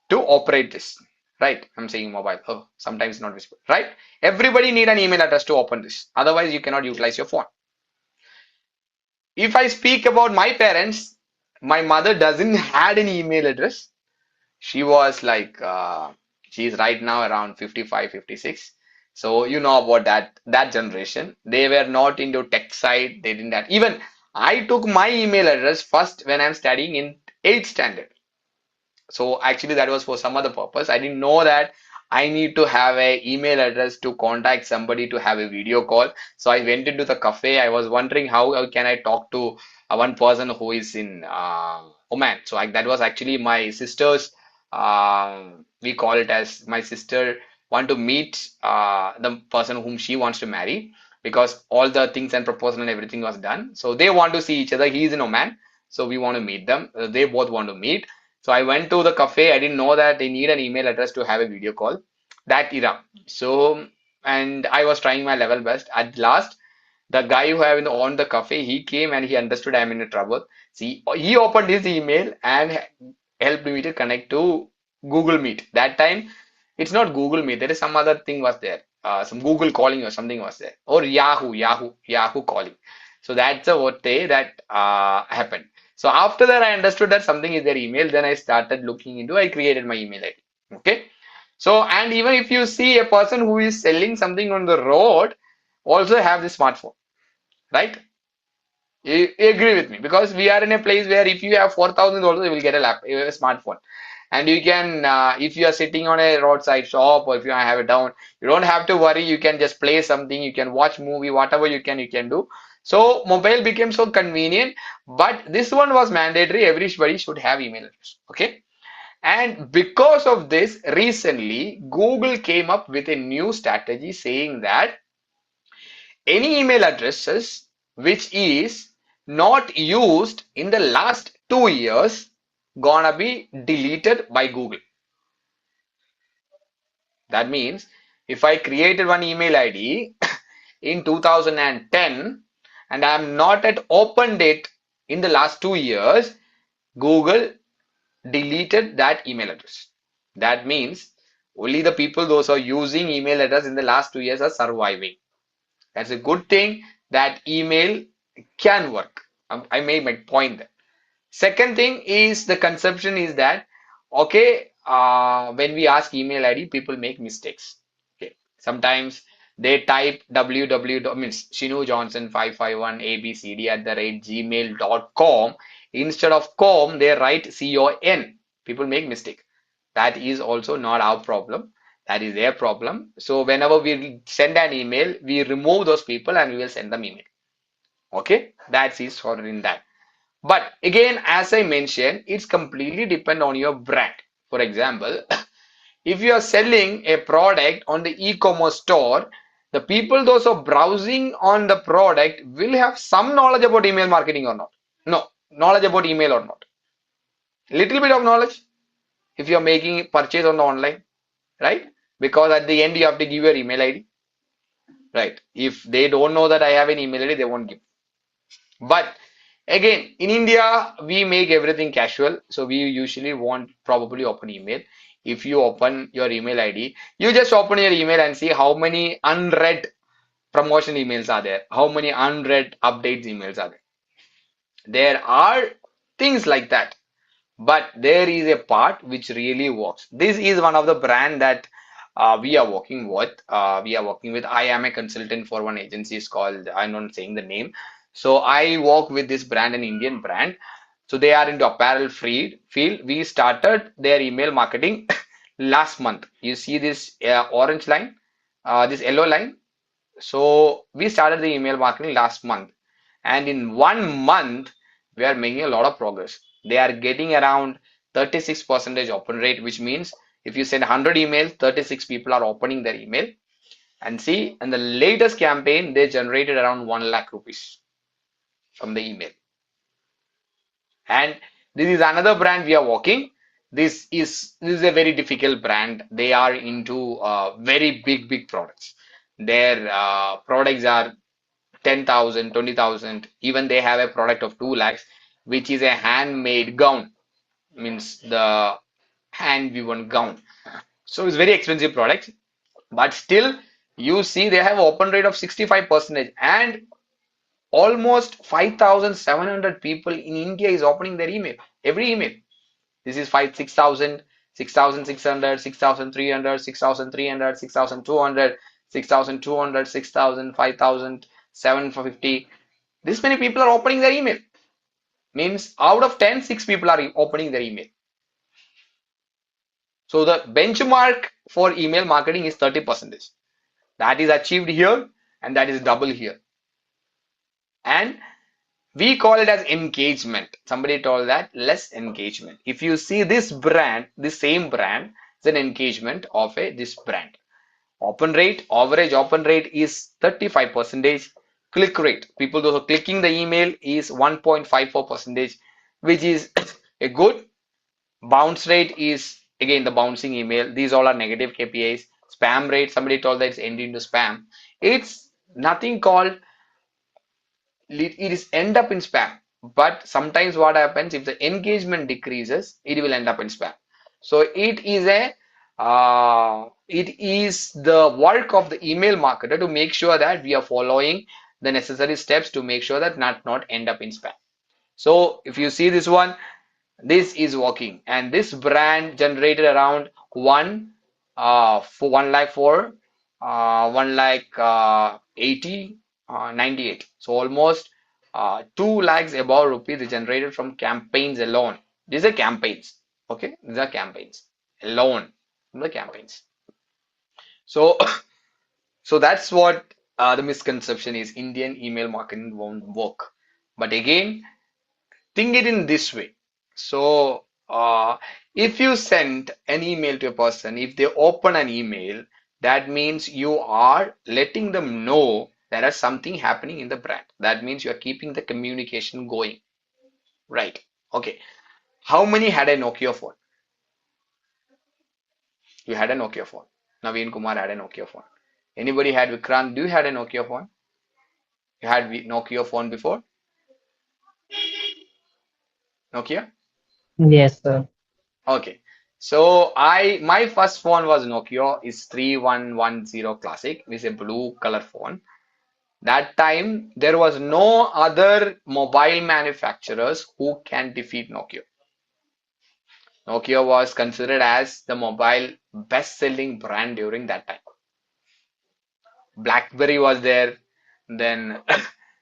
Speaker 1: to operate this, right? I'm saying mobile, oh sometimes not visible, right? Everybody need an email address to open this, otherwise you cannot utilize your phone. If I speak about my parents, my mother doesn't had an email address. She was like she's right now around 55, 56. So you know about that generation. They were not into tech side. They didn't have, even I took my email address first when I'm studying in 8th standard. So actually that was for some other purpose. I didn't know that I need to have a email address to contact somebody to have a video call. So I went into the cafe. I was wondering how can I talk to one person who is in Oman. So that was actually my sister's. We call it as my sister want to meet the person whom she wants to marry because all the things and proposal and everything was done. So they want to see each other. He is in Oman. So we want to meet them. They both want to meet. So I went to the cafe. I didn't know that they need an email address to have a video call. That era. So, and I was trying my level best. At last, the guy who have owned the cafe, he came and he understood I'm in trouble. See, he opened his email and helped me to connect to Google Meet. That time, it's not Google Meet. There is some other thing was there. Some Google calling or something was there. Or Yahoo calling. So that's the what day that happened. So after that, I understood that something is their email. Then I started looking into, I created my email ID. Okay. So, and even if you see a person who is selling something on the road, also have the smartphone, right? You agree with me because we are in a place where if you have 4,000 also you will get a smartphone, and you can if you are sitting on a roadside shop or if you have it down, you don't have to worry. You can just play something, you can watch movie, whatever you can do. So mobile became so convenient, but this one was mandatory. Everybody should have email address. Okay, and because of this, recently Google came up with a new strategy saying that any email addresses which is not used in the last 2 years gonna be deleted by Google. That means if I created one email ID in 2010 and I am not at opened it in the last 2 years, Google deleted that email address. That means only the people those who are using email address in the last 2 years are surviving. That's a good thing that email can work. I made my point there. Second thing is the conception is that, okay, when we ask email ID, people make mistakes. Okay, sometimes they type www means Shinu Johnson 551 abcd at the rate gmail.com. Instead of com, they write con. People make mistake. That is also not our problem. That is their problem. So whenever we send an email, we remove those people and we will send them email. Okay, that's is sorted in that. But again, as I mentioned, it's completely depend on your brand. For example, if you are selling a product on the e-commerce store, the people those are browsing on the product will have some knowledge about email marketing or not. No, knowledge about email or not. Little bit of knowledge if you are making purchase on the online, right? Because at the end you have to give your email ID, right? If they don't know that I have an email ID, they won't give. But again, in India, we make everything casual. So we usually won't probably open email. If you open your email ID, you just open your email and see how many unread promotion emails are there, how many unread updates emails are there. There are things like that, but there is a part which really works. This is one of the brand that we are working with. I am a consultant for one agency. It's called, I'm not saying the name. So I work with this brand, an Indian brand. So they are into apparel field. We started their email marketing last month. You see this orange line, this yellow line. So we started the email marketing last month, and in 1 month we are making a lot of progress. They are getting around 36% open rate, which means if you send 100 emails, 36 people are opening their email. And see, in the latest campaign, they generated around 1 lakh rupees from the email. And this is another brand we are working. This is a very difficult brand. They are into very big products. Their products are 10,000, 20,000. Even they have a product of 2 lakhs, which is a handmade gown, means the hand woven gown. So it's very expensive product, but still you see they have open rate of 65% and almost 5,700 people in India is opening their email, every email. This is 5, 6,000, 6,600, 6,300, 6,300, 6,200, 6,200, 6,000, 5,000, 750. This many people are opening their email. Means out of 10, 6 people are opening their email. So the benchmark for email marketing is 30%. That is achieved here and that is double here. And we call it as engagement. Somebody told that less engagement. If you see this brand, the same brand, it's an engagement of this brand. Open rate, average open rate is 35%. Click rate, people those are clicking the email is 1.54%, which is a good. Bounce rate is again the bouncing email. These all are negative KPIs. Spam rate, somebody told that it's ending into spam. It's nothing called, it is end up in spam. But sometimes what happens if the engagement decreases, it will end up in spam. So it is the work of the email marketer to make sure that we are following the necessary steps to make sure that not end up in spam. So if you see this one, this is working, and this brand generated around for 1 lakh for 1 lakh 80 98. So almost 2 lakhs above rupees is generated from campaigns alone. These are campaigns. Okay, these are campaigns alone. The campaigns. So so that's what the misconception is. Indian email marketing won't work. But again, think it in this way. So, if you send an email to a person, if they open an email, that means you are letting them know there is something happening in the brand. That means you are keeping the communication going. Right. Okay. How many had a Nokia phone? You had a Nokia phone. Naveen Kumar had a Nokia phone. Anybody had Vikrant? Do you had a Nokia phone? You had Nokia phone before? Nokia?
Speaker 6: Yes, sir.
Speaker 1: Okay. So my first phone was Nokia is 3110 Classic. It's a blue color phone. That time there was no other mobile manufacturers who can defeat Nokia. Nokia was considered as the mobile best-selling brand during that time. BlackBerry was there. Then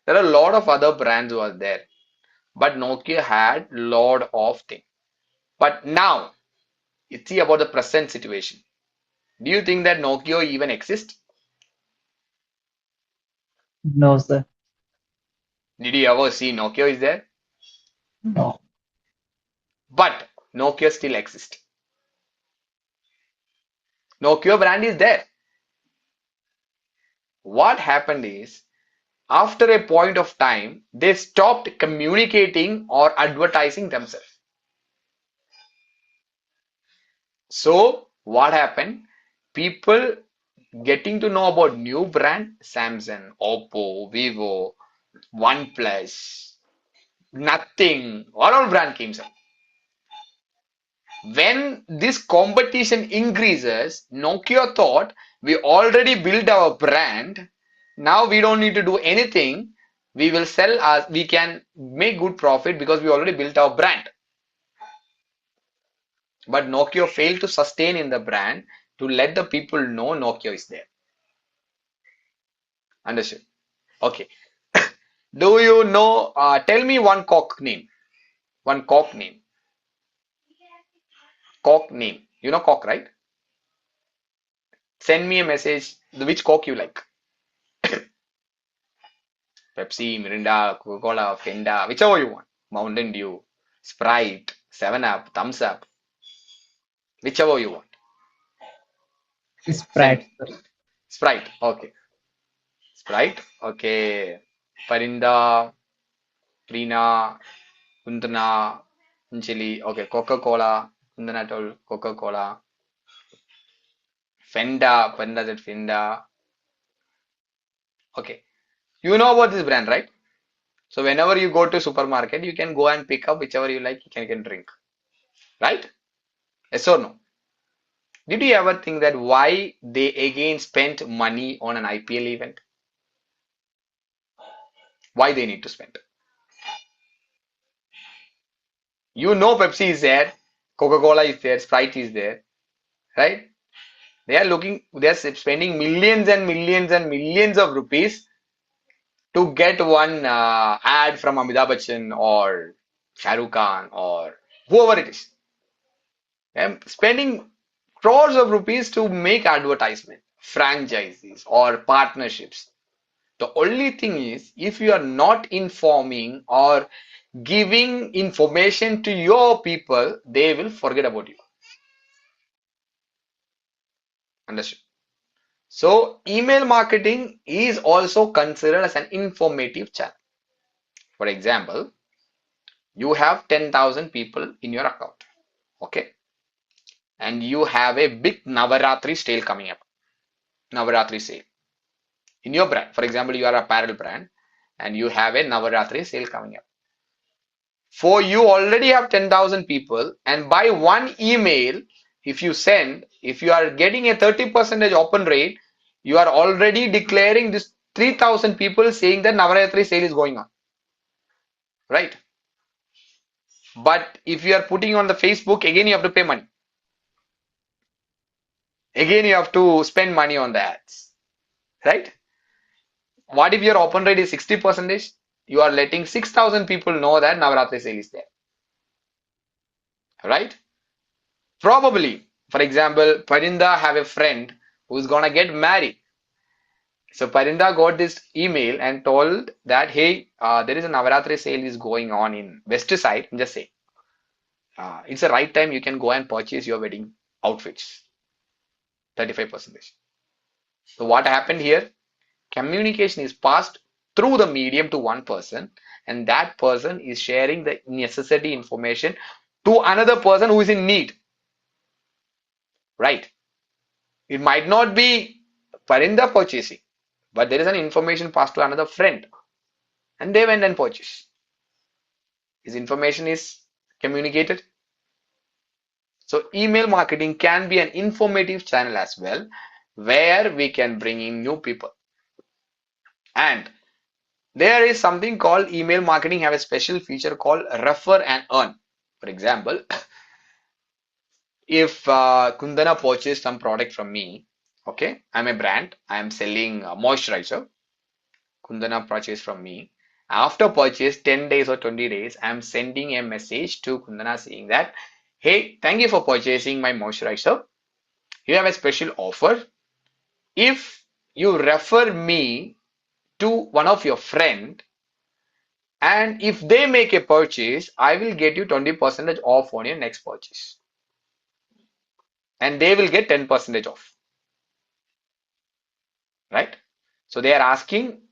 Speaker 1: there are a lot of other brands was there. But Nokia had lot of things. But now, it's see about the present situation. Do you think that Nokia even exists?
Speaker 6: No, sir.
Speaker 1: Did you ever see Nokia is there?
Speaker 6: No.
Speaker 1: But Nokia still exists. Nokia brand is there. What happened is, after a point of time, they stopped communicating or advertising themselves. So, what happened? People getting to know about new brand, Samsung, Oppo, Vivo, OnePlus, nothing, all brand came up. When this competition increases, Nokia thought we already built our brand. Now we don't need to do anything. We will sell as we can make good profit because we already built our brand. But Nokia failed to sustain in the brand to let the people know Nokia is there. Understood? Okay. Do you know? Tell me one cock name. One cock name. Cock name. You know cock, right? Send me a message. Which cock you like? Pepsi, Mirinda, Coca-Cola, Fenda, whichever you want. Mountain Dew, Sprite, 7 Up, Thumbs Up, whichever you want. Send
Speaker 6: Sprite,
Speaker 1: me.
Speaker 6: sir.
Speaker 1: Sprite, okay. Sprite, okay. Parinda, Prina, Kundana, Chili, okay. Coca-Cola, Kundanatol, Coca-Cola, Fenda, Fenda that Fenda. Okay. You know about this brand, right? So whenever you go to supermarket, you can go and pick up whichever you like, you can drink. Right? Yes or no? Did you ever think that why they again spent money on an IPL event? Why they need to spend? You know Pepsi is there, Coca-Cola is there, Sprite is there, right? They are spending millions and millions and millions of rupees to get one ad from Amitabh Bachchan or Shah Rukh Khan or whoever it is. And spending crores of rupees to make advertisement, franchises or partnerships. The only thing is, if you are not informing or giving information to your people, they will forget about you. Understood? So, email marketing is also considered as an informative channel. For example, you have 10,000 people in your account, okay? And you have a big Navaratri sale coming up. Navaratri sale in your brand. For example, you are a apparel brand and you have a Navaratri sale coming up. For you already have 10,000 people, and by one email, if you send, if you are getting a 30% open rate, you are already declaring this 3,000 people saying that Navaratri sale is going on. Right? But if you are putting on the Facebook, again you have to pay money. Again you have to spend money on the ads, right? What if your open rate is 60%? You are letting 6,000 people know that Navaratri sale is there, right? Probably, for example, Parinda have a friend who's gonna get married. So Parinda got this email and told that, hey, there is a Navaratri sale is going on in west side. Just say, it's the right time you can go and purchase your wedding outfits, 35%. So what happened here? Communication is passed through the medium to one person, and that person is sharing the necessary information to another person who is in need, right? It might not be Parinda purchasing, but there is an information passed to another friend, and they went and purchased. His information is communicated. So email marketing can be an informative channel as well, where we can bring in new people. And there is something called email marketing have a special feature called refer and earn. For example, if Kundana purchased some product from me, okay, I'm a brand, I'm selling moisturizer. Kundana purchased from me. After purchase, 10 days or 20 days, I'm sending a message to Kundana saying that, hey, thank you for purchasing my moisturizer. You have a special offer. If you refer me to one of your friend, and if they make a purchase, I will get you 20% off on your next purchase. And they will get 10% off. Right? So they are asking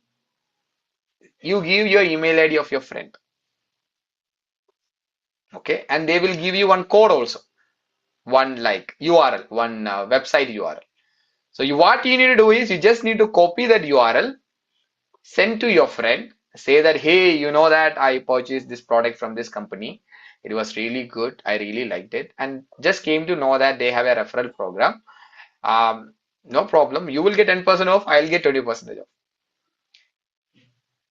Speaker 1: you give your email ID of your friend. Okay, and they will give you one code also, one like URL, one website URL. So what you need to do is you just need to copy that URL, send to your friend, say that, hey, you know that I purchased this product from this company. It was really good. I really liked it, and just came to know that they have a referral program. No problem. You will get 10% off. I'll get 20% off.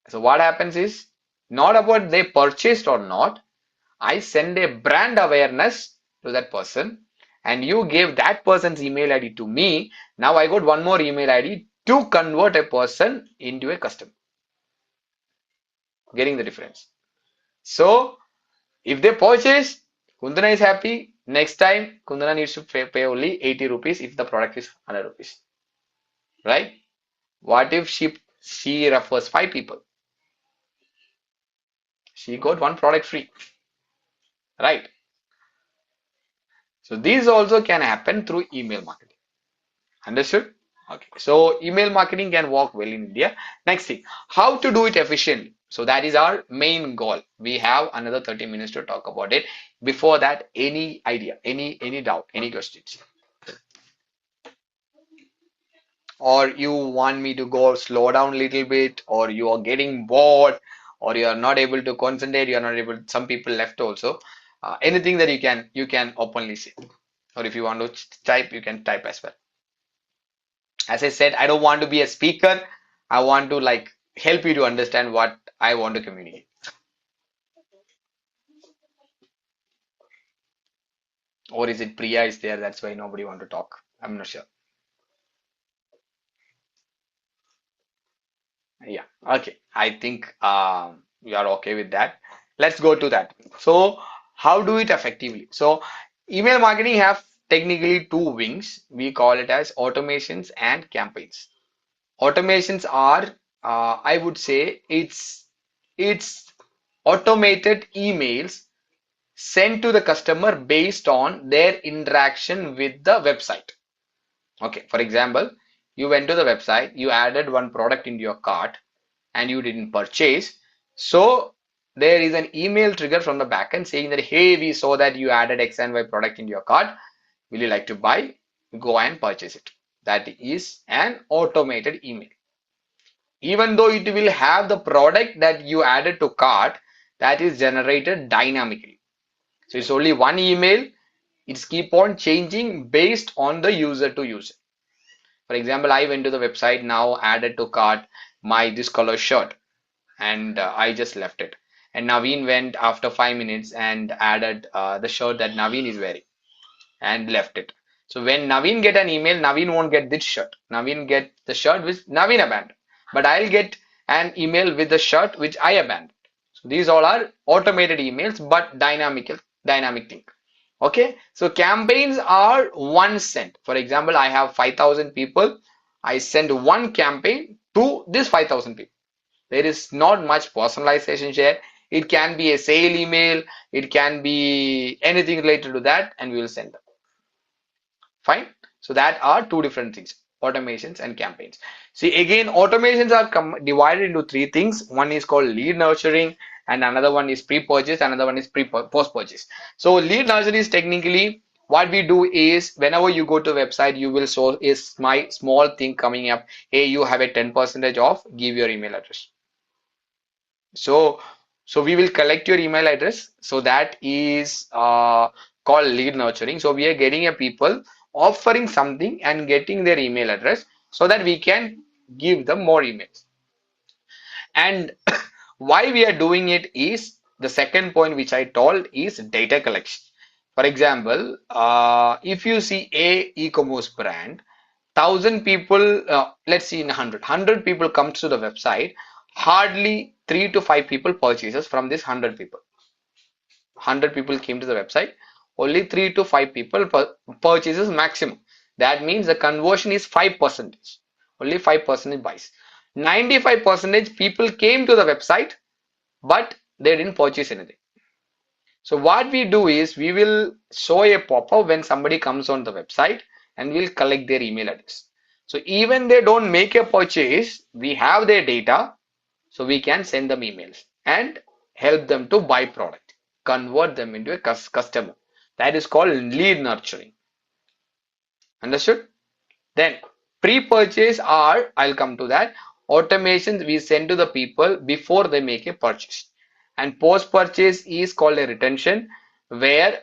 Speaker 1: So what happens is not about they purchased or not. I send a brand awareness to that person, and you gave that person's email ID to me. Now I got one more email ID to convert a person into a customer. Getting the difference? So if they purchase, Kundana is happy. Next time, Kundana needs to pay only 80 rupees if the product is 100 rupees. Right? What if she refers 5 people? She got one product free. Right? So these also can happen through email marketing. Understood? Okay. So email marketing can work well in India. Next thing, how to do it efficiently. So that is our main goal. We have another 30 minutes to talk about it. Before that, any idea, any doubt, any questions? Or you want me to go slow down a little bit, or you are getting bored, or you are not able to concentrate, you are not able, some people left also. Anything that you can openly say. Or if you want to type, you can type as well. As I said, I don't want to be a speaker. I want to like help you to understand what I want to communicate. Or is it Priya is there? That's why nobody want to talk. I'm not sure. Yeah. Okay. I think we are okay with that. Let's go to that. So how do it effectively? So email marketing have technically two wings. We call it as automations and campaigns. Automations are, I would say, it's automated emails sent to the customer based on their interaction with the website. Okay, for example, you went to the website, you added one product into your cart, and you didn't purchase. So there is an email trigger from the backend saying that, hey, we saw that you added X and Y product into your cart. Will you like to buy? Go and purchase it. That is an automated email. Even though it will have the product that you added to cart, that is generated dynamically. So it's only one email. It's keep on changing based on the user to user. For example, I went to the website, now added to cart my this color shirt, and I just left it. and Naveen went after 5 minutes and added the shirt that Naveen is wearing and left it. So when Naveen get an email, Naveen won't get this shirt. Naveen get the shirt which Naveen abandoned. But I'll get an email with the shirt which I abandoned. So these all are automated emails, but dynamic thing. Okay, so campaigns are one sent. For example, I have 5,000 people. I send one campaign to this 5,000 people. There is not much personalization here. It can be a sale email, it can be anything related to that, and we will send them. Fine. So that are two different things, automations and campaigns. See, again, automations are divided into three things. One is called lead nurturing, and another one is pre-purchase, another one is post-purchase. So lead nurturing is technically what we do is whenever you go to a website, you will show is my small thing coming up. Hey, you have a 10% off, give your email address. So, so we will collect your email address. So that is called lead nurturing. So we are getting a people offering something and getting their email address so that we can give them more emails. And why we are doing it is the second point which I told is data collection. For example, if you see a e-commerce brand, 1,000 people, let's see in 100 people comes to the website, hardly 3 to 5 people purchases from this 100 people. 100 people came to the website, only 3 to 5 people purchases maximum. That means the conversion is 5%. Only 5% buys. 95% people came to the website, but they didn't purchase anything. So what we do is we will show a pop-up when somebody comes on the website and we'll collect their email address. So even they don't make a purchase, we have their data, so we can send them emails and help them to buy product, convert them into a customer. That is called lead nurturing. Understood? Then pre-purchase are, I'll come to that, automations we send to the people before they make a purchase. And post-purchase is called a retention where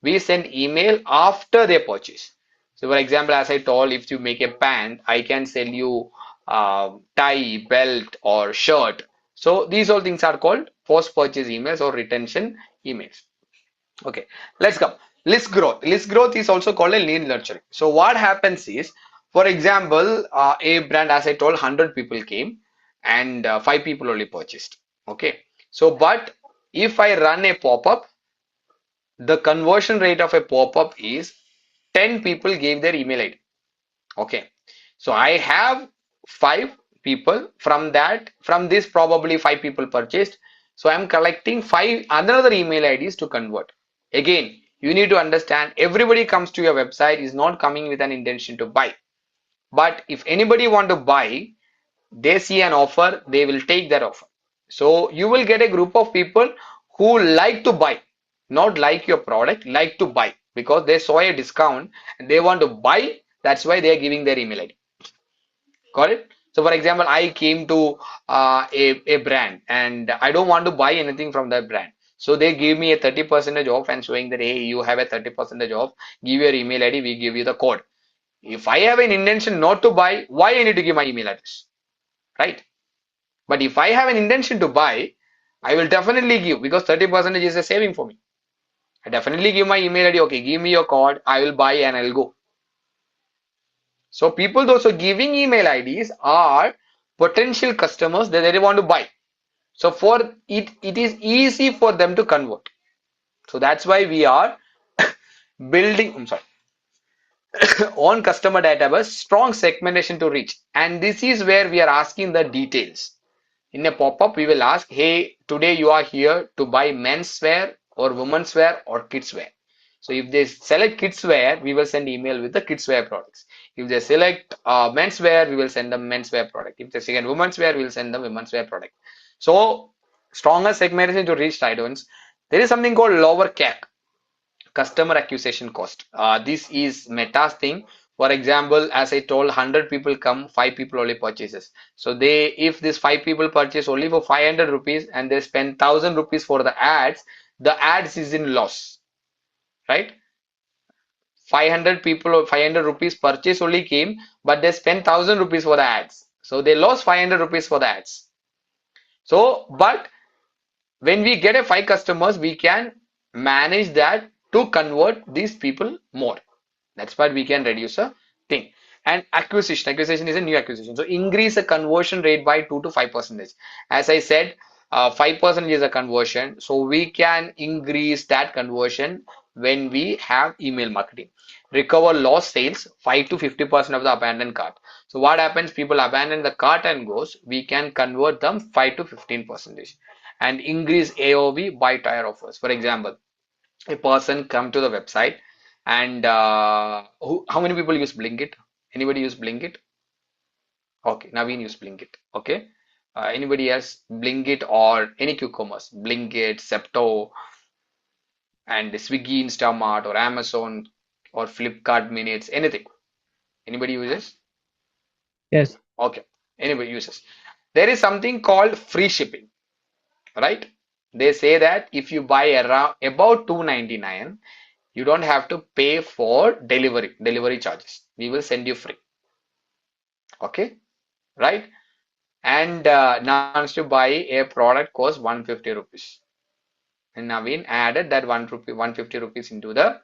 Speaker 1: we send email after they purchase. So for example, as I told, if you make a pant, I can sell you tie, belt or shirt. So these all things are called post-purchase emails or retention emails. Okay, let's come. List growth. List growth is also called a lead nurturing. So what happens is, for example, a brand, as I told, 100 people came and 5 people only purchased. Okay. So, but if I run a pop-up, the conversion rate of a pop-up is 10 people gave their email ID. Okay. So I have 5 people from that, from this probably 5 people purchased. So I'm collecting 5 another email IDs to convert. Again, you need to understand everybody comes to your website is not coming with an intention to buy. But if anybody want to buy, they see an offer, they will take that offer. So you will get a group of people who like to buy, not like your product, like to buy because they saw a discount and they want to buy. That's why they are giving their email ID. Got it? So for example, I came to a brand and I don't want to buy anything from that brand. So they give me a 30% off and showing that, hey, you have a 30% off, give your email ID, we give you the code. If I have an intention not to buy, why I need to give my email address? Right? But if I have an intention to buy, I will definitely give because 30% is a saving for me. I definitely give my email ID, okay, give me your code, I will buy and I'll go. So people also giving email IDs are potential customers that they want to buy. So for it, it is easy for them to convert. So that's why we are building, I'm sorry, on customer database, strong segmentation to reach. And this is where we are asking the details. In a pop-up, we will ask, hey, today you are here to buy menswear or women's wear or kids wear. So if they select kids wear, we will send email with the kids wear products. If they select menswear, we will send them menswear product. If they select women's wear, we will send them women's wear product. So stronger segmentation to reach audience. There is something called lower CAC, customer acquisition cost. This is Meta's thing. For example, as I told, 100 people come, 5 people only purchases. So they, if this 5 people purchase only for 500 rupees and they spend 1,000 rupees for the ads is in loss, right? 500 people or 500 rupees purchase only came, but they spent 1,000 rupees for the ads. So they lost 500 rupees for the ads. So, but when we get a 5 customers, we can manage that to convert these people more. That's what we can reduce a thing. And acquisition is a new acquisition. So increase the conversion rate by 2 to 5%. As I said, 5% is a conversion. So we can increase that conversion when we have email marketing. Recover lost sales 5 to 50% of the abandoned cart. So what happens? People abandon the cart and goes. We can convert them 5 to 15%, and increase AOV by tier offers. For example, a person come to the website and how many people use Blinkit? Anybody use Blinkit? Okay, Naveen use Blinkit. Okay. Anybody else Blinkit or any q-commerce? Blinkit, Zepto, and Swiggy, Instamart, or Amazon, or Flipkart Minutes, anything. Anybody uses?
Speaker 6: Yes.
Speaker 1: Okay. Anybody uses. There is something called free shipping, right? They say that if you buy around about 299, you don't have to pay for delivery charges. We will send you free. Okay, right? And now wants to buy a product cost 150 rupees. And Naveen added that 150 rupees into the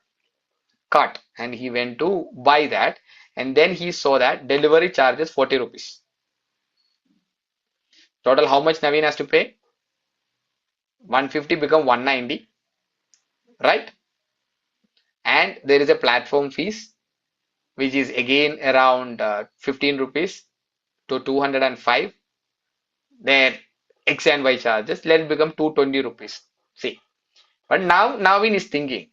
Speaker 1: cart, and he went to buy that, and then he saw that delivery charges 40 rupees. Total how much Naveen has to pay? 150 become 190, right? And there is a platform fees which is again around 15 rupees to 205. Their X and Y charges, let it become 220 rupees. See, but now Naveen is thinking,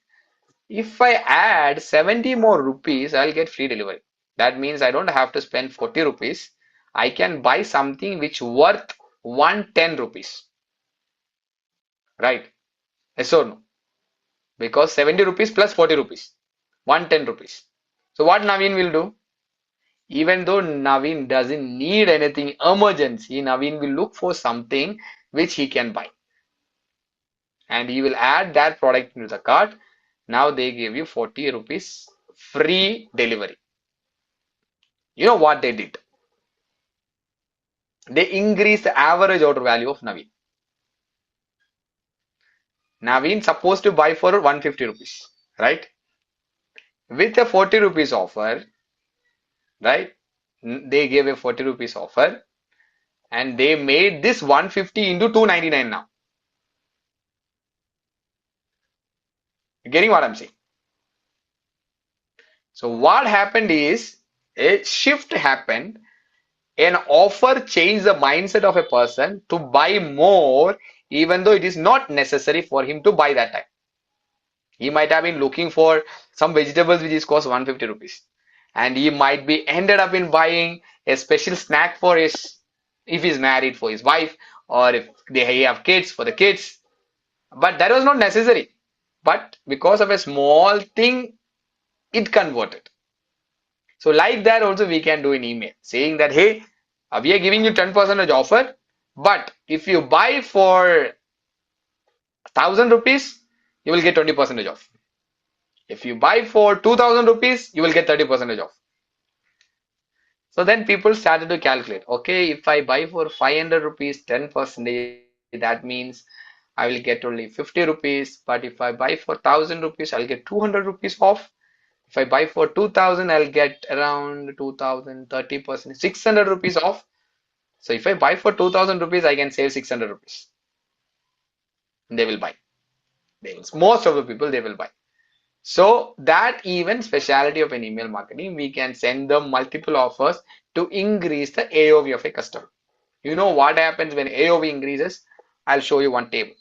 Speaker 1: if I add 70 more rupees, I'll get free delivery. That means I don't have to spend 40 rupees. I can buy something which worth 110 rupees. Right? Yes or no? Because 70 rupees plus 40 rupees, 110 rupees. So what Naveen will do? Even though Naveen doesn't need anything emergency, Naveen will look for something which he can buy, and he will add that product into the cart. Now they give you 40 rupees free delivery. You know what they did? They increased the average order value of Naveen. Naveen supposed to buy for 150 rupees, right? With a 40 rupees offer, right? They gave a 40 rupees offer, and they made this 150 into 299 now. You getting what I'm saying? So what happened is a shift happened. An offer changed the mindset of a person to buy more, even though it is not necessary for him to buy that time. He might have been looking for some vegetables which is cost 150 rupees, and he might be ended up in buying a special snack for his, if he's married, for his wife, or if they have kids, for the kids. But that was not necessary. But because of a small thing, it converted. So like that also we can do an email saying that, hey, we are giving you 10% offer, but if you buy for 1,000 rupees, you will get 20% off. If you buy for 2,000 rupees, you will get 30% off. So then people started to calculate, okay, if I buy for 500 rupees, 10%, that means I will get only 50 rupees. But if I buy for 1,000 rupees, I'll get 200 rupees off. If I buy for 2,000, I'll get around 2,000, 30%, 600 rupees off. So if I buy for 2,000 rupees, I can save 600 rupees. They will buy. Most of the people, they will buy. So that even speciality of an email marketing, we can send them multiple offers to increase the AOV of a customer. You know what happens when AOV increases? I'll show you one table.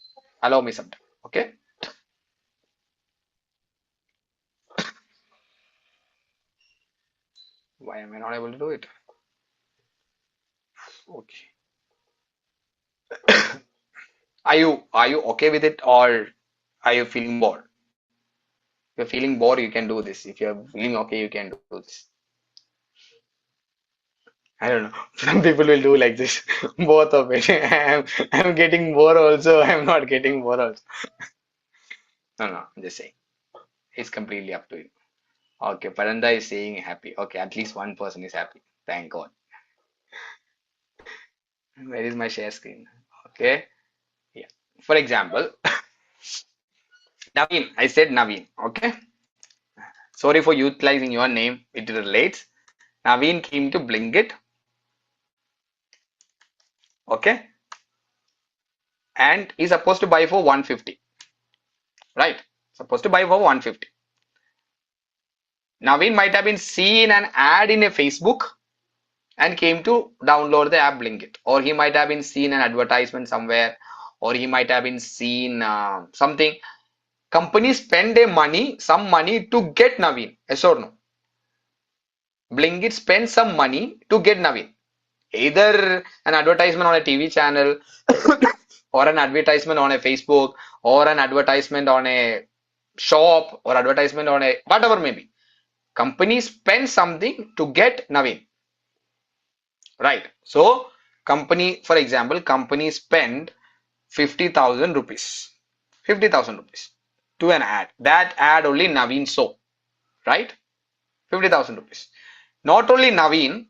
Speaker 1: Allow me some time. Okay. Why am I not able to do it? Okay. Are you okay with it, or are you feeling bored? If you're feeling bored, you can do this. If you're feeling okay, you can do this. I don't know. Some people will do like this. Both of it. I'm getting more also. I'm not getting more also. No, no, I'm just saying. It's completely up to you. Okay, Paranda is saying happy. Okay, at least one person is happy. Thank God. Where is my share screen? Okay. Yeah. For example, Naveen, I said Naveen, okay? Sorry for utilizing your name, it relates. Naveen came to Blinkit, okay? And he's supposed to buy for 150, right? Supposed to buy for 150. Naveen might have been seen an ad in a Facebook and came to download the app Blinkit, or he might have been seen an advertisement somewhere, or he might have been seen something. Companies spend some money to get Naveen, yes or no? Blinkit spends some money to get Naveen. Either an advertisement on a TV channel, or an advertisement on a Facebook, or an advertisement on a shop, or advertisement on a whatever maybe. Company spend something to get Naveen, right? So company, for example, company spend 50,000 rupees, 50,000 rupees to an ad. That ad only Naveen saw, right? 50,000 rupees. Not only Naveen,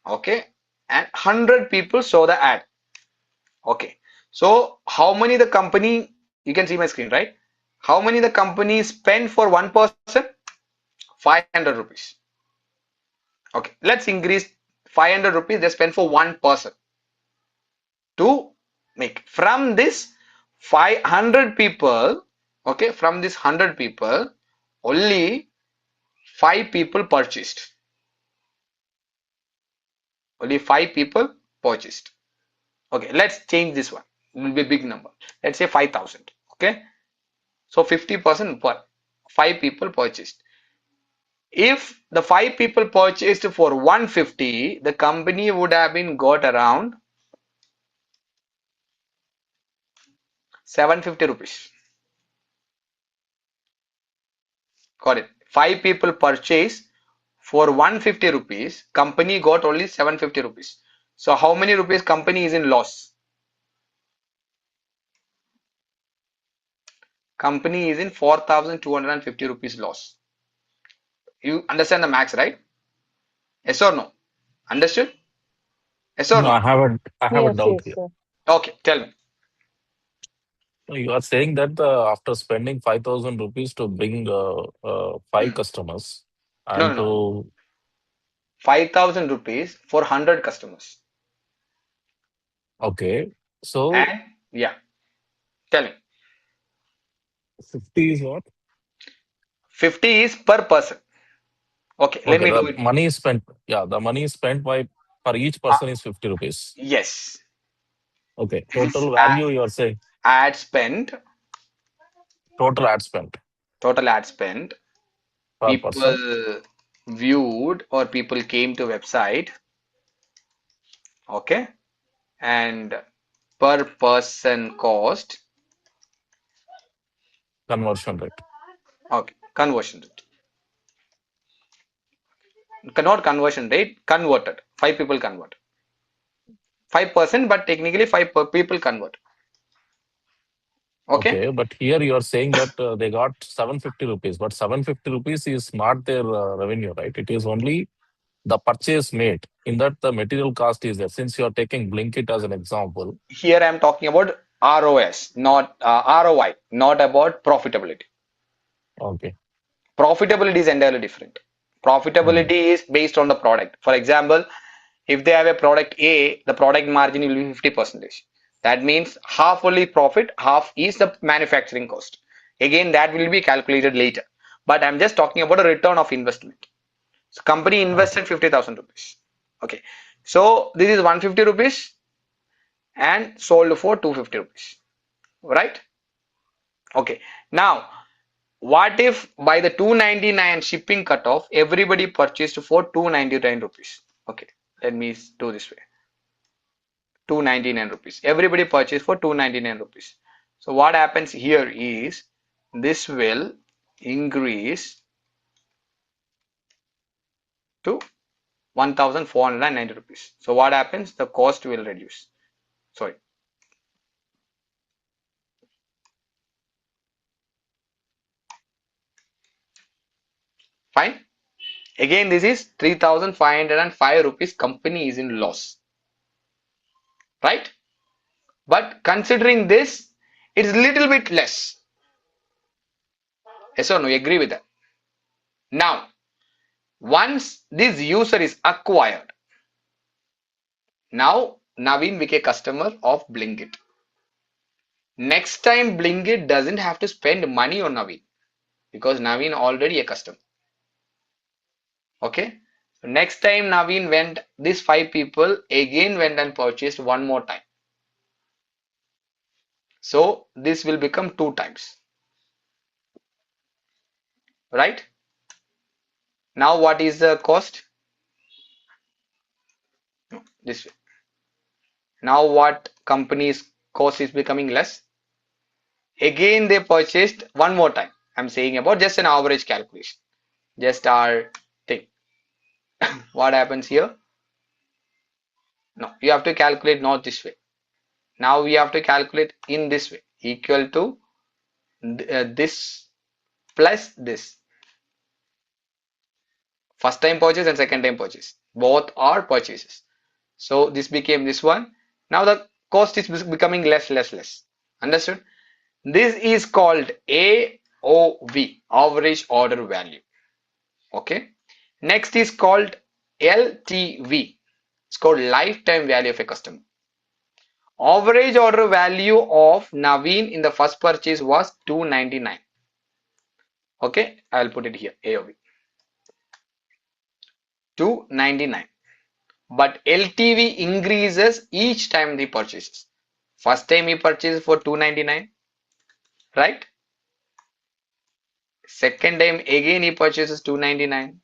Speaker 1: okay, and 100 people saw the ad. Okay. So how many the company, you can see my screen, right? How many the company spend for one person? 500 rupees. Okay. Let's increase 500 rupees they spend for one person to make. From this 500 people, okay, from this 100 people, only 5 people purchased. Only 5 people purchased. Okay, let's change this one. It will be a big number. Let's say 5,000. Okay. So 50% per 5 people purchased. If the 5 people purchased for 150, the company would have been got around 750 rupees. Got it. 5 people purchased for 150 rupees, company got only 750 rupees. So how many rupees company is in loss? Company is in 4,250 rupees loss. You understand the max, right? Yes or no? Understood? Yes or
Speaker 2: No,
Speaker 1: no?
Speaker 2: I have a
Speaker 4: Yes,
Speaker 2: doubt
Speaker 4: yes,
Speaker 2: here.
Speaker 4: sir.
Speaker 1: Okay, tell me.
Speaker 2: So you are saying that after spending 5,000 rupees to bring five
Speaker 1: Hmm.
Speaker 2: customers
Speaker 1: No,
Speaker 2: and
Speaker 1: no, no.
Speaker 2: to
Speaker 1: 5,000 rupees for 100 customers.
Speaker 2: okay, so
Speaker 1: And yeah, tell me.
Speaker 2: 50 is what?
Speaker 1: 50 is per person. Okay, let
Speaker 2: Okay,
Speaker 1: me
Speaker 2: the
Speaker 1: do it.
Speaker 2: money is spent. Yeah, the money is spent by for each
Speaker 1: Uh,
Speaker 2: person is 50 rupees.
Speaker 1: yes,
Speaker 2: Okay,
Speaker 1: this is
Speaker 2: total value you are saying
Speaker 1: ad spend,
Speaker 2: total ad spent
Speaker 1: total ad spend.
Speaker 2: per person.
Speaker 1: People viewed or people came to website. Okay, and per person cost.
Speaker 2: Conversion rate.
Speaker 1: Okay, conversion rate. Not conversion rate, converted. 5 people convert. 5%, but technically 5 people convert. Okay.
Speaker 2: Okay, but here you are saying that they got 750 rupees, but 750 rupees is not their revenue, right? It is only the purchase made. In that, the material cost is there. Since you are taking Blinkit as an example,
Speaker 1: Here I'm talking about ROS, not ROI, not about profitability.
Speaker 2: okay.
Speaker 1: Profitability is entirely different.
Speaker 2: Hmm.
Speaker 1: Profitability is based on the product. For example, if they have a product A, the product margin will be 50%. That means half only profit, half is the manufacturing cost. Again, that will be calculated later. But I'm just talking about a return of investment. So company
Speaker 2: Okay.
Speaker 1: invested 50,000 rupees. Okay. So this is 150 rupees and sold for 250 rupees. Right? Okay. Now, what if by the 299 shipping cutoff, everybody purchased for 299 rupees? Okay. Let me do this way. 299 rupees. Everybody purchased for 299 rupees. So what happens here is this will increase to 1,490 rupees. So what happens? The cost will reduce. Sorry. Fine. Again, this is 3,505 rupees. Company is in loss. Right? But considering this, It's little bit less. Yes or no? You agree with that? Now, once this user is acquired, now Naveen became a customer of Blinkit. Next time Blinkit doesn't have to spend money on Naveen because Naveen already a customer. Okay. Next time Naveen went, these five people again went and purchased one more time. So this will become two times, right? Now what is the cost? This way. Now what company's cost is becoming less? Again they purchased one more time. I'm saying about just an average calculation. Just our thing. What happens here? No, you have to calculate not this way. Now we have to calculate in this way. Equal to this plus this. First time purchase and second time purchase. Both are purchases. So this became this one. Now the cost is becoming less. Understood? This is called AOV, average order value. Okay. Next is called LTV. It's called lifetime value of a customer. Average order value of Naveen in the first purchase was 299. Okay, I'll put it here, AOV. 299. But LTV increases each time he purchases. First time he purchases for 299, right? Second time again he purchases 299.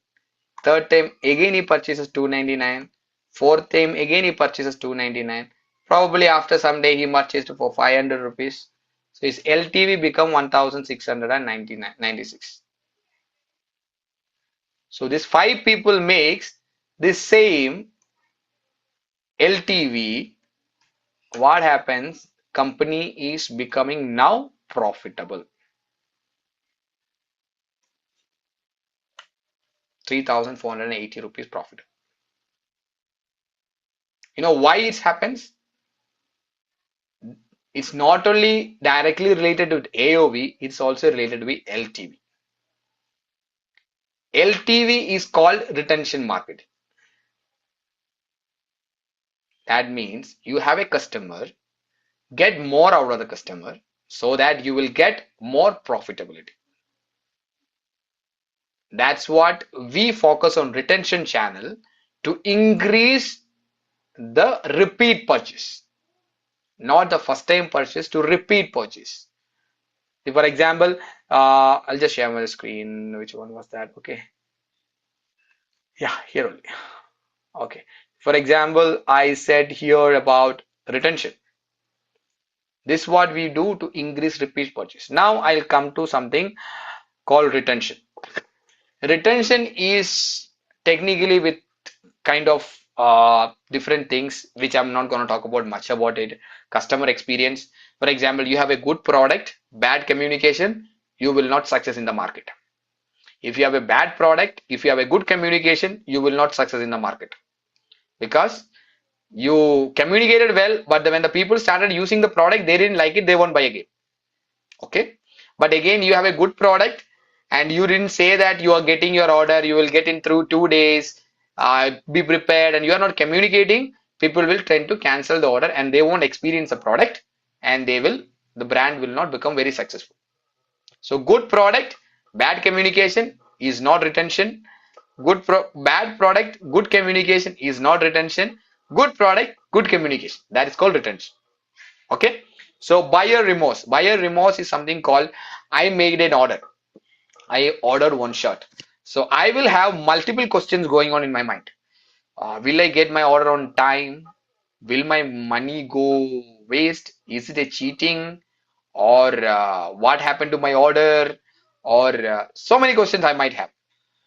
Speaker 1: Third time again he purchases 299. Fourth time again he purchases 299. Probably after some day he purchased for 500 rupees. So his LTV become 1696. So this five people makes this same LTV. What happens? Company is becoming now profitable. 3,480 rupees profit. You know why it happens? It's not only directly related with AOV, it's also related with LTV. LTV is called retention marketing. That means you have a customer, get more out of the customer so that you will get more profitability. That's what we focus on retention channel to increase the repeat purchase, not the first time purchase, to repeat purchase. For example, I'll just share my screen. Which one was that? Okay. Yeah, here only. Okay. For example, I said here about retention. This is what we do to increase repeat purchase. Now I'll come to something called retention. Retention is technically with kind of different things which I'm not going to talk about much about it. Customer experience. For example, you have a good product, bad communication, you will not success in the market. If you have a bad product, if you have a good communication, you will not success in the market because you communicated well, but when the people started using the product, they didn't like it, they won't buy again. Okay, but again, you have a good product and you didn't say that you are getting your order, you will get in through 2 days, be prepared, and you are not communicating, people will tend to cancel the order and they won't experience the product and the brand will not become very successful. So good product, bad communication is not retention. Bad product, good communication is not retention. Good product, good communication. That is called retention. Okay. So buyer remorse. Buyer remorse is something called I made an order. I ordered one shirt. So I will have multiple questions going on in my mind. Will I get my order on time? Will my money go waste? Is it a cheating? Or what happened to my order? Or so many questions I might have.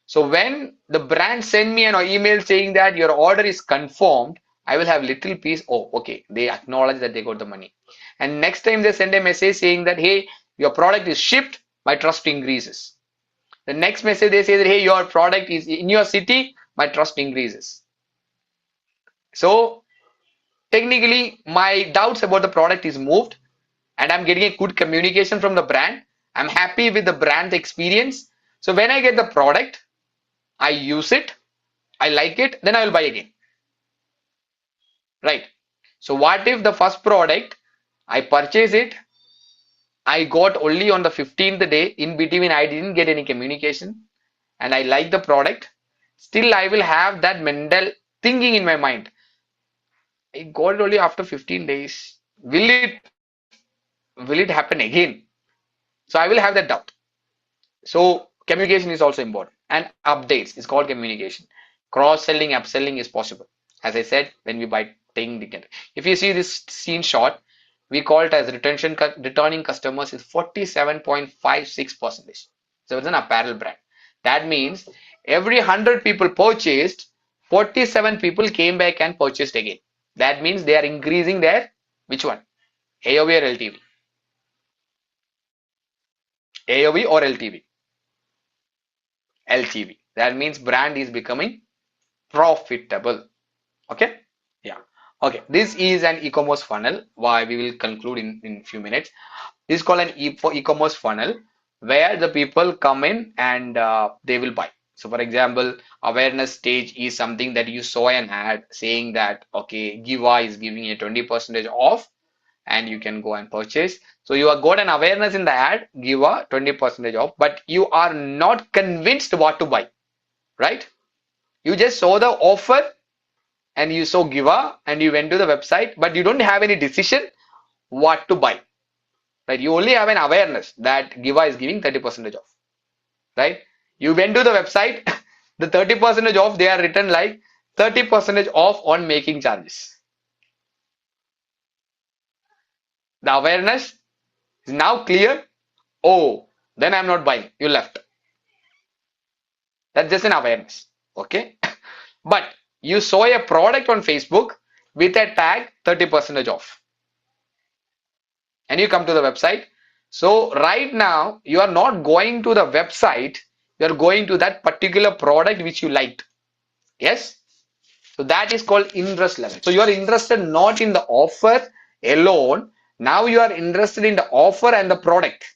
Speaker 1: So when the brand send me an email saying that your order is confirmed, I will have little peace. Oh, okay. They acknowledge that they got the money. And next time they send a message saying that, hey, your product is shipped, my trust increases. The next message they say that, hey, your product is in your city, my trust increases. So technically my doubts about the product is moved and I'm getting a good communication from the brand. I'm happy with the brand experience. So when I get the product, I use it, I like it, then I will buy again. Right. So what if the first product I purchase it, I got only on the 15th day, in between I didn't get any communication, and I like the product, still I will have that mental thinking in my mind. I got it only after 15 days. Will it happen again? So I will have that doubt. So communication is also important. And updates is called communication. Cross-selling, upselling is possible. As I said, when we buy taking the if you see this scene shot, we call it as returning customers is 47.56%. So it's an apparel brand. That means every 100 people purchased, 47 people came back and purchased again. That means they are increasing their which one? AOV or LTV? AOV or LTV? LTV. That means brand is becoming profitable. Okay. Yeah. Okay. This is an e-commerce funnel. Why we will conclude in few minutes. This is called an e-commerce funnel where the people come in and they will buy. So for example, awareness stage is something that you saw an ad saying that, okay, Giva is giving a 20% off and you can go and purchase. So you have got an awareness in the ad, give a 20% off, but you are not convinced what to buy, right? You just saw the offer and you saw Giva and you went to the website, but you don't have any decision what to buy, right? You only have an awareness that Giva is giving 30% off, right? You went to the website, the 30% off, they are written like 30% off on making charges. The awareness is now clear. Oh, then I'm not buying. You left. That's just an awareness. Okay. But you saw a product on Facebook with a tag 30% off. And you come to the website. So right now you are not going to the website. You are going to that particular product which you liked. Yes. So that is called interest level. So you are interested not in the offer alone. Now you are interested in the offer and the product.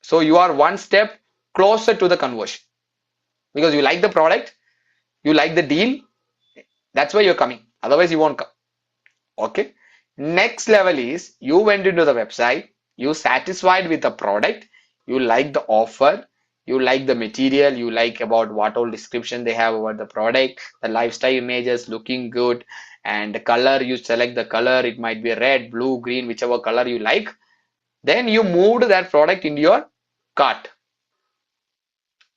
Speaker 1: So you are one step closer to the conversion because you like the product, you like the deal. That's why you're coming. Otherwise, you won't come. Okay. Next level is you went into the website, you satisfied with the product, you like the offer, you like the material, you like about what all description they have about the product, the lifestyle images looking good, and the color, you select the color, it might be red, blue, green, whichever color you like. Then you moved that product into your cart.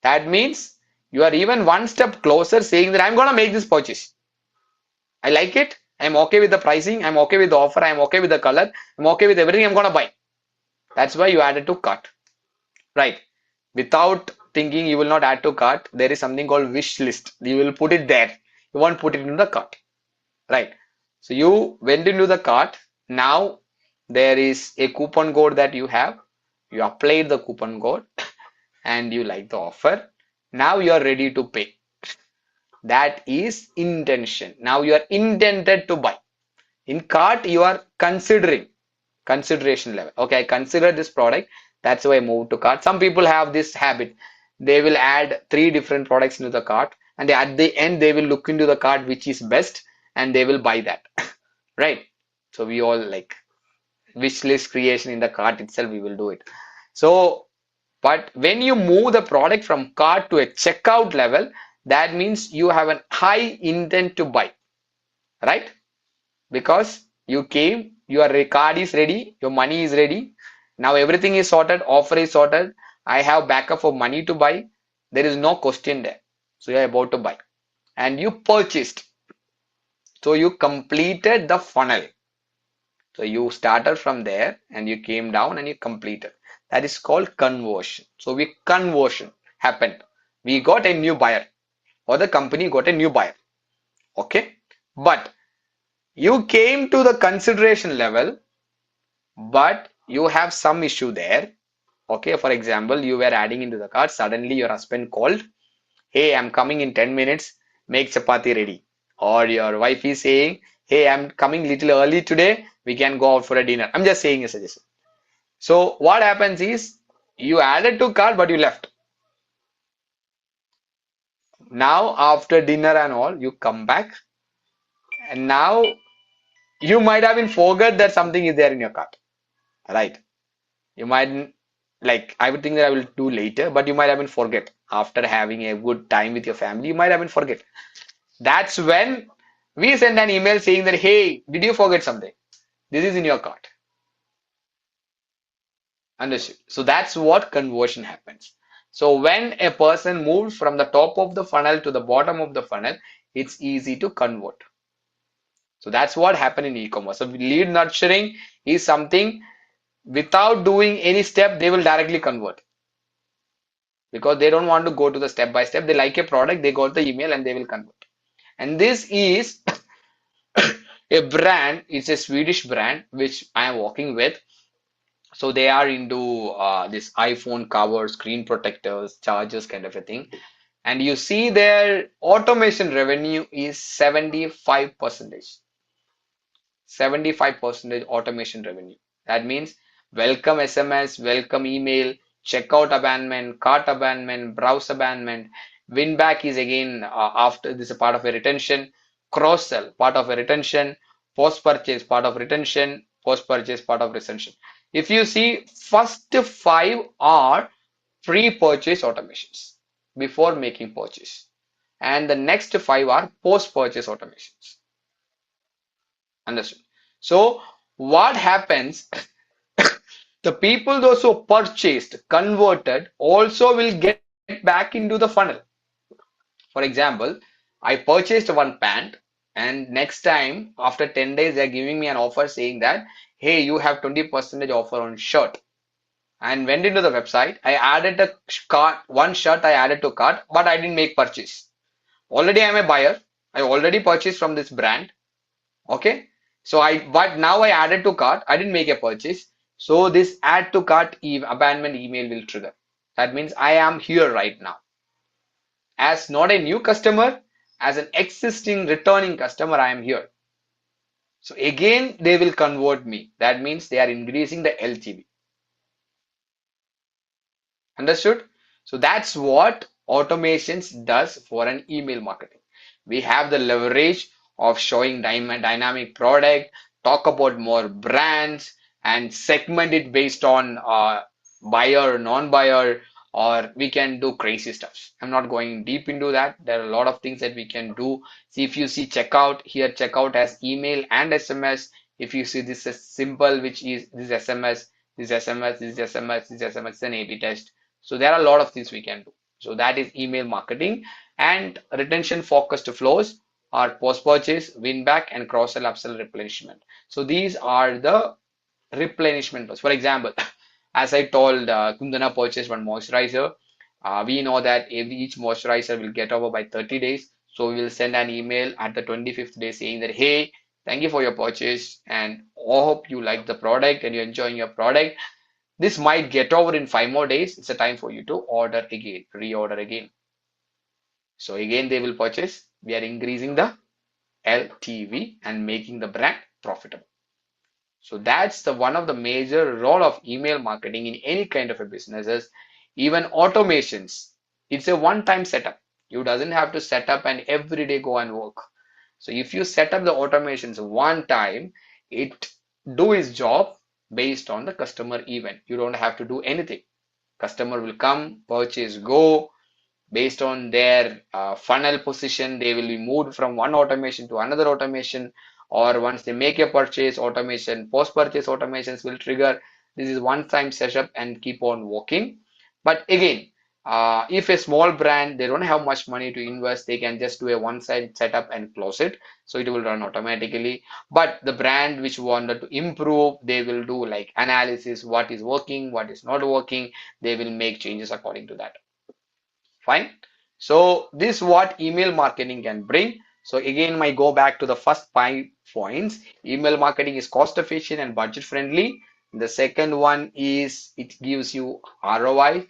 Speaker 1: That means you are even one step closer saying that I'm going to make this purchase. I like it. I'm okay with the pricing. I'm okay with the offer. I'm okay with the color. I'm okay with everything. I'm going to buy. That's why you added to cart. Right. Without thinking, you will not add to cart. There is something called wish list. You will put it there. You won't put it into the cart. Right. So you went into the cart. Now there is a coupon code that you have. You applied the coupon code and you like the offer. Now you are ready to pay. That is intention. Now you are intended to buy. In cart, you are considering consideration level. Okay, I consider this product. That's why I move to cart. Some people have this habit. They will add 3 different products into the cart, and at the end they will look into the cart which is best, and they will buy that. Right? So we all like wish list creation in the cart itself. We will do it. So, but when you move the product from cart to a checkout level, that means you have a high intent to buy, right? Because you came, your card is ready, your money is ready. Now everything is sorted, offer is sorted. I have backup of money to buy. There is no question there. So you are about to buy and you purchased. So you completed the funnel. So you started from there and you came down and you completed. That is called conversion. So conversion happened. We got a new buyer or the company got a new buyer. Okay. But you came to the consideration level, but you have some issue there. Okay. For example, you were adding into the cart. Suddenly your husband called. Hey, I'm coming in 10 minutes. Make chapati ready. Or your wife is saying, hey, I'm coming little early today. We can go out for a dinner. I'm just saying a suggestion. So what happens is you added to cart, but you left. Now after dinner and all, you come back, and now you might have been forgot that something is there in your cart, right? You might like I would think that I will do later, but you might have been forget after having a good time with your family. You might have been forget. That's when we send an email saying that, hey, did you forget something? This is in your cart. Understood. So that's what conversion happens. So when a person moves from the top of the funnel to the bottom of the funnel, it's easy to convert. So that's what happened in e-commerce. So lead nurturing is something without doing any step, they will directly convert because they don't want to go to the step by step. They like a product, they got the email and they will convert. And this is a brand, it's a Swedish brand which I am working with. So they are into this iPhone cover, screen protectors, chargers, kind of a thing. And you see their automation revenue is 75%. 75% automation revenue. That means welcome SMS, welcome email, checkout abandonment, cart abandonment, browse abandonment. Win back is again after this is a part of a retention, cross sell part of a retention, post purchase part of retention, post purchase part of retention. If you see, first five are pre-purchase automations before making purchase, and the next five are post-purchase automations. Understood? So what happens? The people those who purchased, converted, also will get back into the funnel. For example, I purchased one pant, and next time after 10 days they're giving me an offer saying that, hey, you have 20% offer on shirt. And went into the website. I added a cart, one shirt I added to cart, but I didn't make purchase. Already I'm a buyer. I already purchased from this brand. Okay. So but now I added to cart. I didn't make a purchase. So this add to cart abandonment email will trigger. That means I am here right now as not a new customer, as an existing returning customer. I am here. So again, they will convert me. That means they are increasing the LTV. Understood? So that's what automations does for an email marketing. We have the leverage of showing dynamic product, talk about more brands, and segment it based on buyer, non-buyer, or we can do crazy stuff. I'm not going deep into that. There are a lot of things that we can do. See, if you see checkout here, checkout has email and SMS. If you see this is simple, which is this SMS, this SMS, this SMS, this SMS, it's an A/B test. So there are a lot of things we can do. So that is email marketing, and retention focused flows are post purchase, win back, and cross sell, upsell, replenishment. So these are the replenishment flows. For example, as I told, Kundana purchased one moisturizer. We know that each moisturizer will get over by 30 days. So we will send an email at the 25th day saying that, hey, thank you for your purchase and hope you like the product and you're enjoying your product. This might get over in 5 more days. It's a time for you to order again, reorder again. So again, they will purchase. We are increasing the LTV and making the brand profitable. So that's the one of the major role of email marketing in any kind of a businesses, even automations. It's a one-time setup. You doesn't have to set up and every day go and work. So if you set up the automations one time, it do its job based on the customer event. You don't have to do anything. Customer will come, purchase, go. Based on their funnel position, they will be moved from one automation to another automation, or once they make a purchase, automation, post-purchase automations will trigger. This is one-time setup and keep on working. But again, if a small brand, they don't have much money to invest, they can just do a one-side setup and close it. So it will run automatically. But the brand which wanted to improve, they will do like analysis, what is working, what is not working. They will make changes according to that. Fine. So this is what email marketing can bring. So again, I go back to the first 5 points. Email marketing is cost efficient and budget friendly. The second one is it gives you ROI.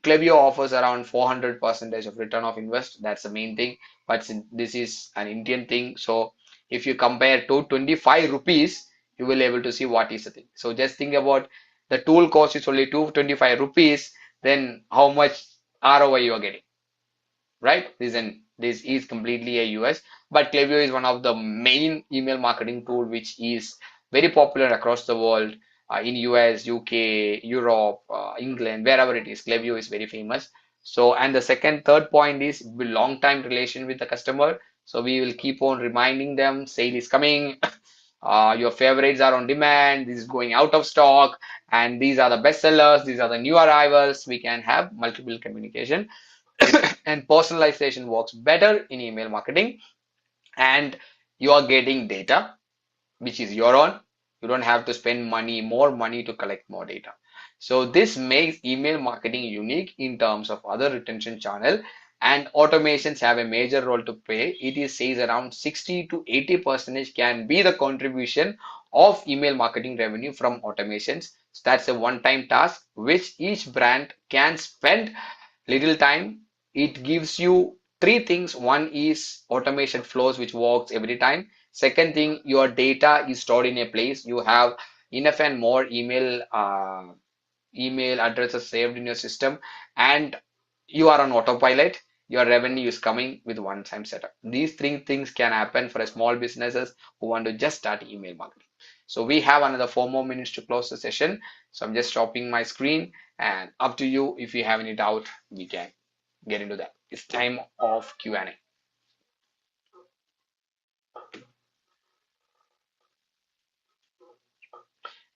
Speaker 1: Klaviyo offers around 400% of return of invest. That's the main thing. But this is an Indian thing. So If you compare to 25 rupees, you will able to see what is the thing. So just think about the tool cost is only 225 rupees, then how much ROI you are getting, right? This is completely a US, but Klaviyo is one of the main email marketing tool which is very popular across the world. In US, UK, Europe, England, wherever it is, Klaviyo is very famous. So, and the third point is long time relation with the customer. So we will keep on reminding them, sale is coming, your favorites are on demand, this is going out of stock, and these are the best sellers, these are the new arrivals. We can have multiple communication and personalization works better in email marketing, and you are getting data which is your own. You don't have to spend more money to collect more data. So this makes email marketing unique in terms of other retention channel, and automations have a major role to play. It is says around 60 to 80% can be the contribution of email marketing revenue from automations. So that's a one-time task which each brand can spend little time. It gives you three things. One is automation flows which works every time. Second thing, your data is stored in a place. You have enough and more email addresses saved in your system, and you are on autopilot. Your revenue is coming with one-time setup. These three things can happen for a small businesses who want to just start email marketing. So we have another 4 more minutes to close the session. So I'm just stopping my screen, and up to you. If you have any doubt, we can get into that. It's time of Q&A.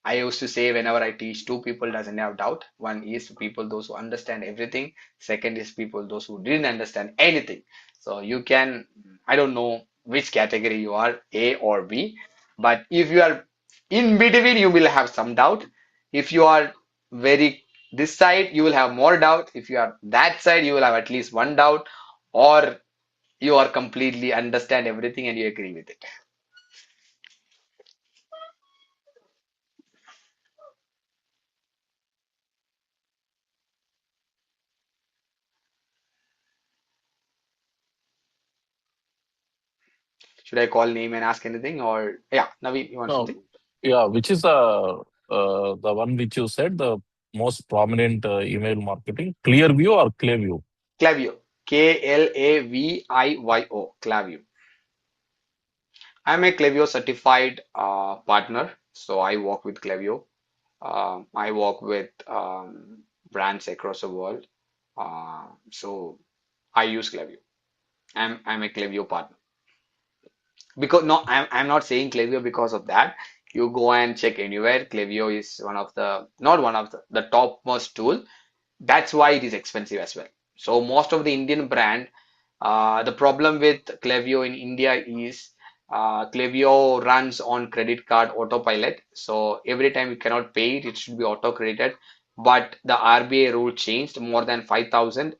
Speaker 1: I used to say whenever I teach, two people doesn't have doubt. One is people those who understand everything. Second is people those who didn't understand anything. So you can, I don't know which category you are, A or B, but if you are in between, you will have some doubt. If you are very this side, you will have more doubt. If you are that side, you will have at least one doubt, or you are completely understand everything and you agree with it. Should I call name and ask anything, or yeah, Naveen, you want
Speaker 2: No,
Speaker 1: something?
Speaker 2: yeah, which is the one which you said the most prominent email marketing? Clearview or Clearview?
Speaker 1: Klaviyo. Klaviyo. Klaviyo. I'm a Klaviyo certified partner, so I work with Klaviyo. I work with brands across the world. So I use Klaviyo. I'm a Klaviyo partner. Because no, I'm not saying Klaviyo because of that. You go and check anywhere. Klaviyo is one of the not one of the topmost tool. That's why it is expensive as well. So most of the Indian brand, the problem with Klaviyo in India is Klaviyo runs on credit card autopilot. So every time you cannot pay it, it should be auto credited. But the RBI rule changed more than 5,000.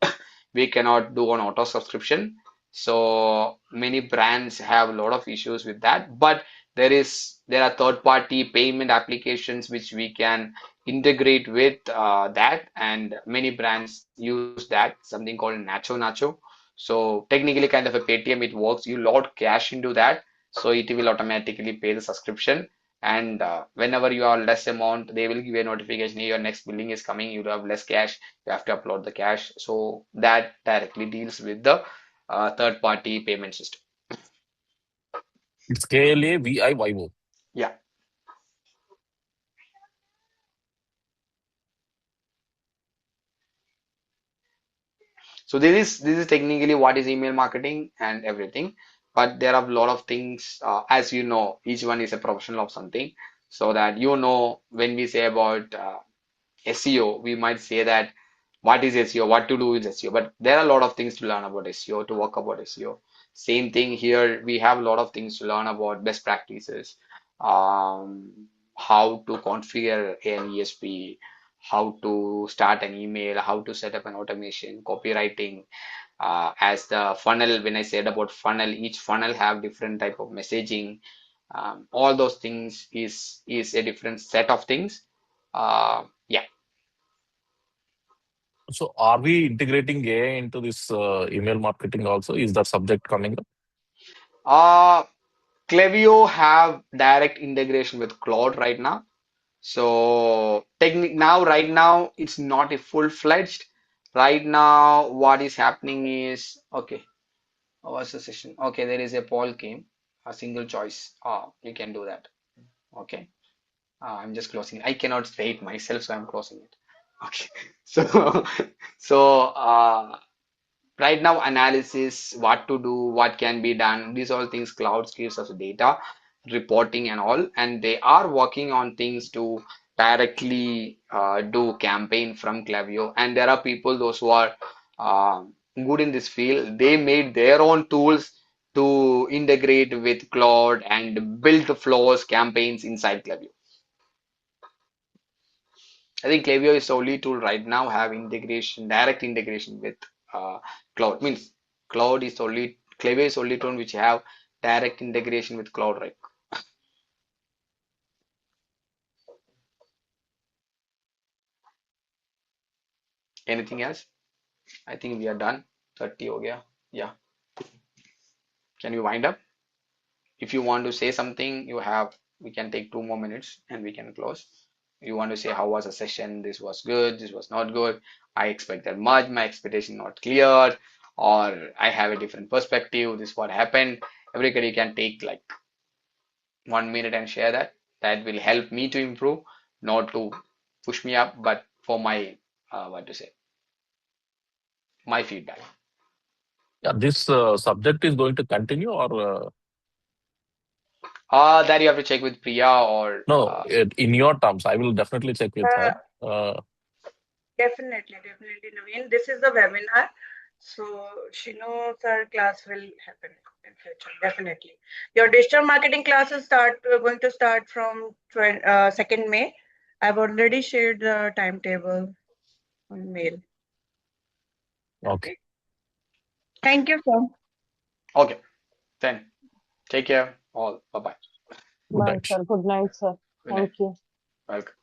Speaker 1: We cannot do on auto subscription. So many brands have a lot of issues with that. But there are third party payment applications which we can integrate with that, and many brands use that, something called Nacho. So technically kind of a Paytm, it works. You load cash into that, so it will automatically pay the subscription, and whenever you are less amount, they will give you a notification, "Hey, your next billing is coming, you have less cash, you have to upload the cash." So that directly deals with the third party payment system.
Speaker 2: It's Klaviyo.
Speaker 1: Yeah. So this is technically what is email marketing and everything, but there are a lot of things. As you know, each one is a professional of something, so that you know when we say about SEO, we might say that what is SEO, what to do with SEO, but there are a lot of things to learn about SEO, to work about SEO. Same thing here, we have a lot of things to learn about best practices, um, how to configure an ESP, how to start an email, how to set up an automation, copywriting, as the funnel. When I said about funnel, each funnel have different type of messaging. All those things is a different set of things. Yeah.
Speaker 2: So are we integrating AI into this email marketing also? Is that subject coming up?
Speaker 1: Uh, Klaviyo have direct integration with Cloud right now. So right now it's not a full-fledged. Right now, what is happening is okay. What's the session? Okay, there is a poll came, a single choice. You can do that. Okay. I'm just closing it. I cannot say it myself, so I'm closing it. Okay. So, so right now analysis, what to do, what can be done. These all things clouds gives us data, reporting and all, and they are working on things to directly do campaign from Klaviyo. And there are people, those who are good in this field, they made their own tools to integrate with Cloud and build the flows, campaigns inside Klaviyo. I think Klaviyo is the only tool right now have integration, direct integration with uh, cloud. Means cloud is only Klaviyo is only tool which have direct integration with cloud, right? Anything else? I think we are done. 30 हो गया. Yeah. Can you wind up? If you want to say something, we can take 2 more minutes and we can close. You want to say how was the session? This was good. This was not good. I expected much. My expectation not clear, or I have a different perspective. This is what happened. Everybody can take like 1 minute and share that. That will help me to improve, not to push me up, but for my what to say, my feedback.
Speaker 2: Yeah, this subject is going to continue or
Speaker 1: That you have to check with Priya or
Speaker 2: no? In your terms, I will definitely check with her.
Speaker 3: Uh, definitely, Naveen. This is the webinar. So Shinu sir class will happen in future, definitely. Your digital marketing classes going to start from 2nd May. I've already shared the timetable on mail.
Speaker 2: Okay.
Speaker 3: Thank you, sir.
Speaker 1: Okay, then take care all. Bye bye.
Speaker 2: Good
Speaker 7: Bye,
Speaker 2: night.
Speaker 7: sir. Good night, sir.
Speaker 1: Good night.
Speaker 7: Thank you.
Speaker 1: Welcome.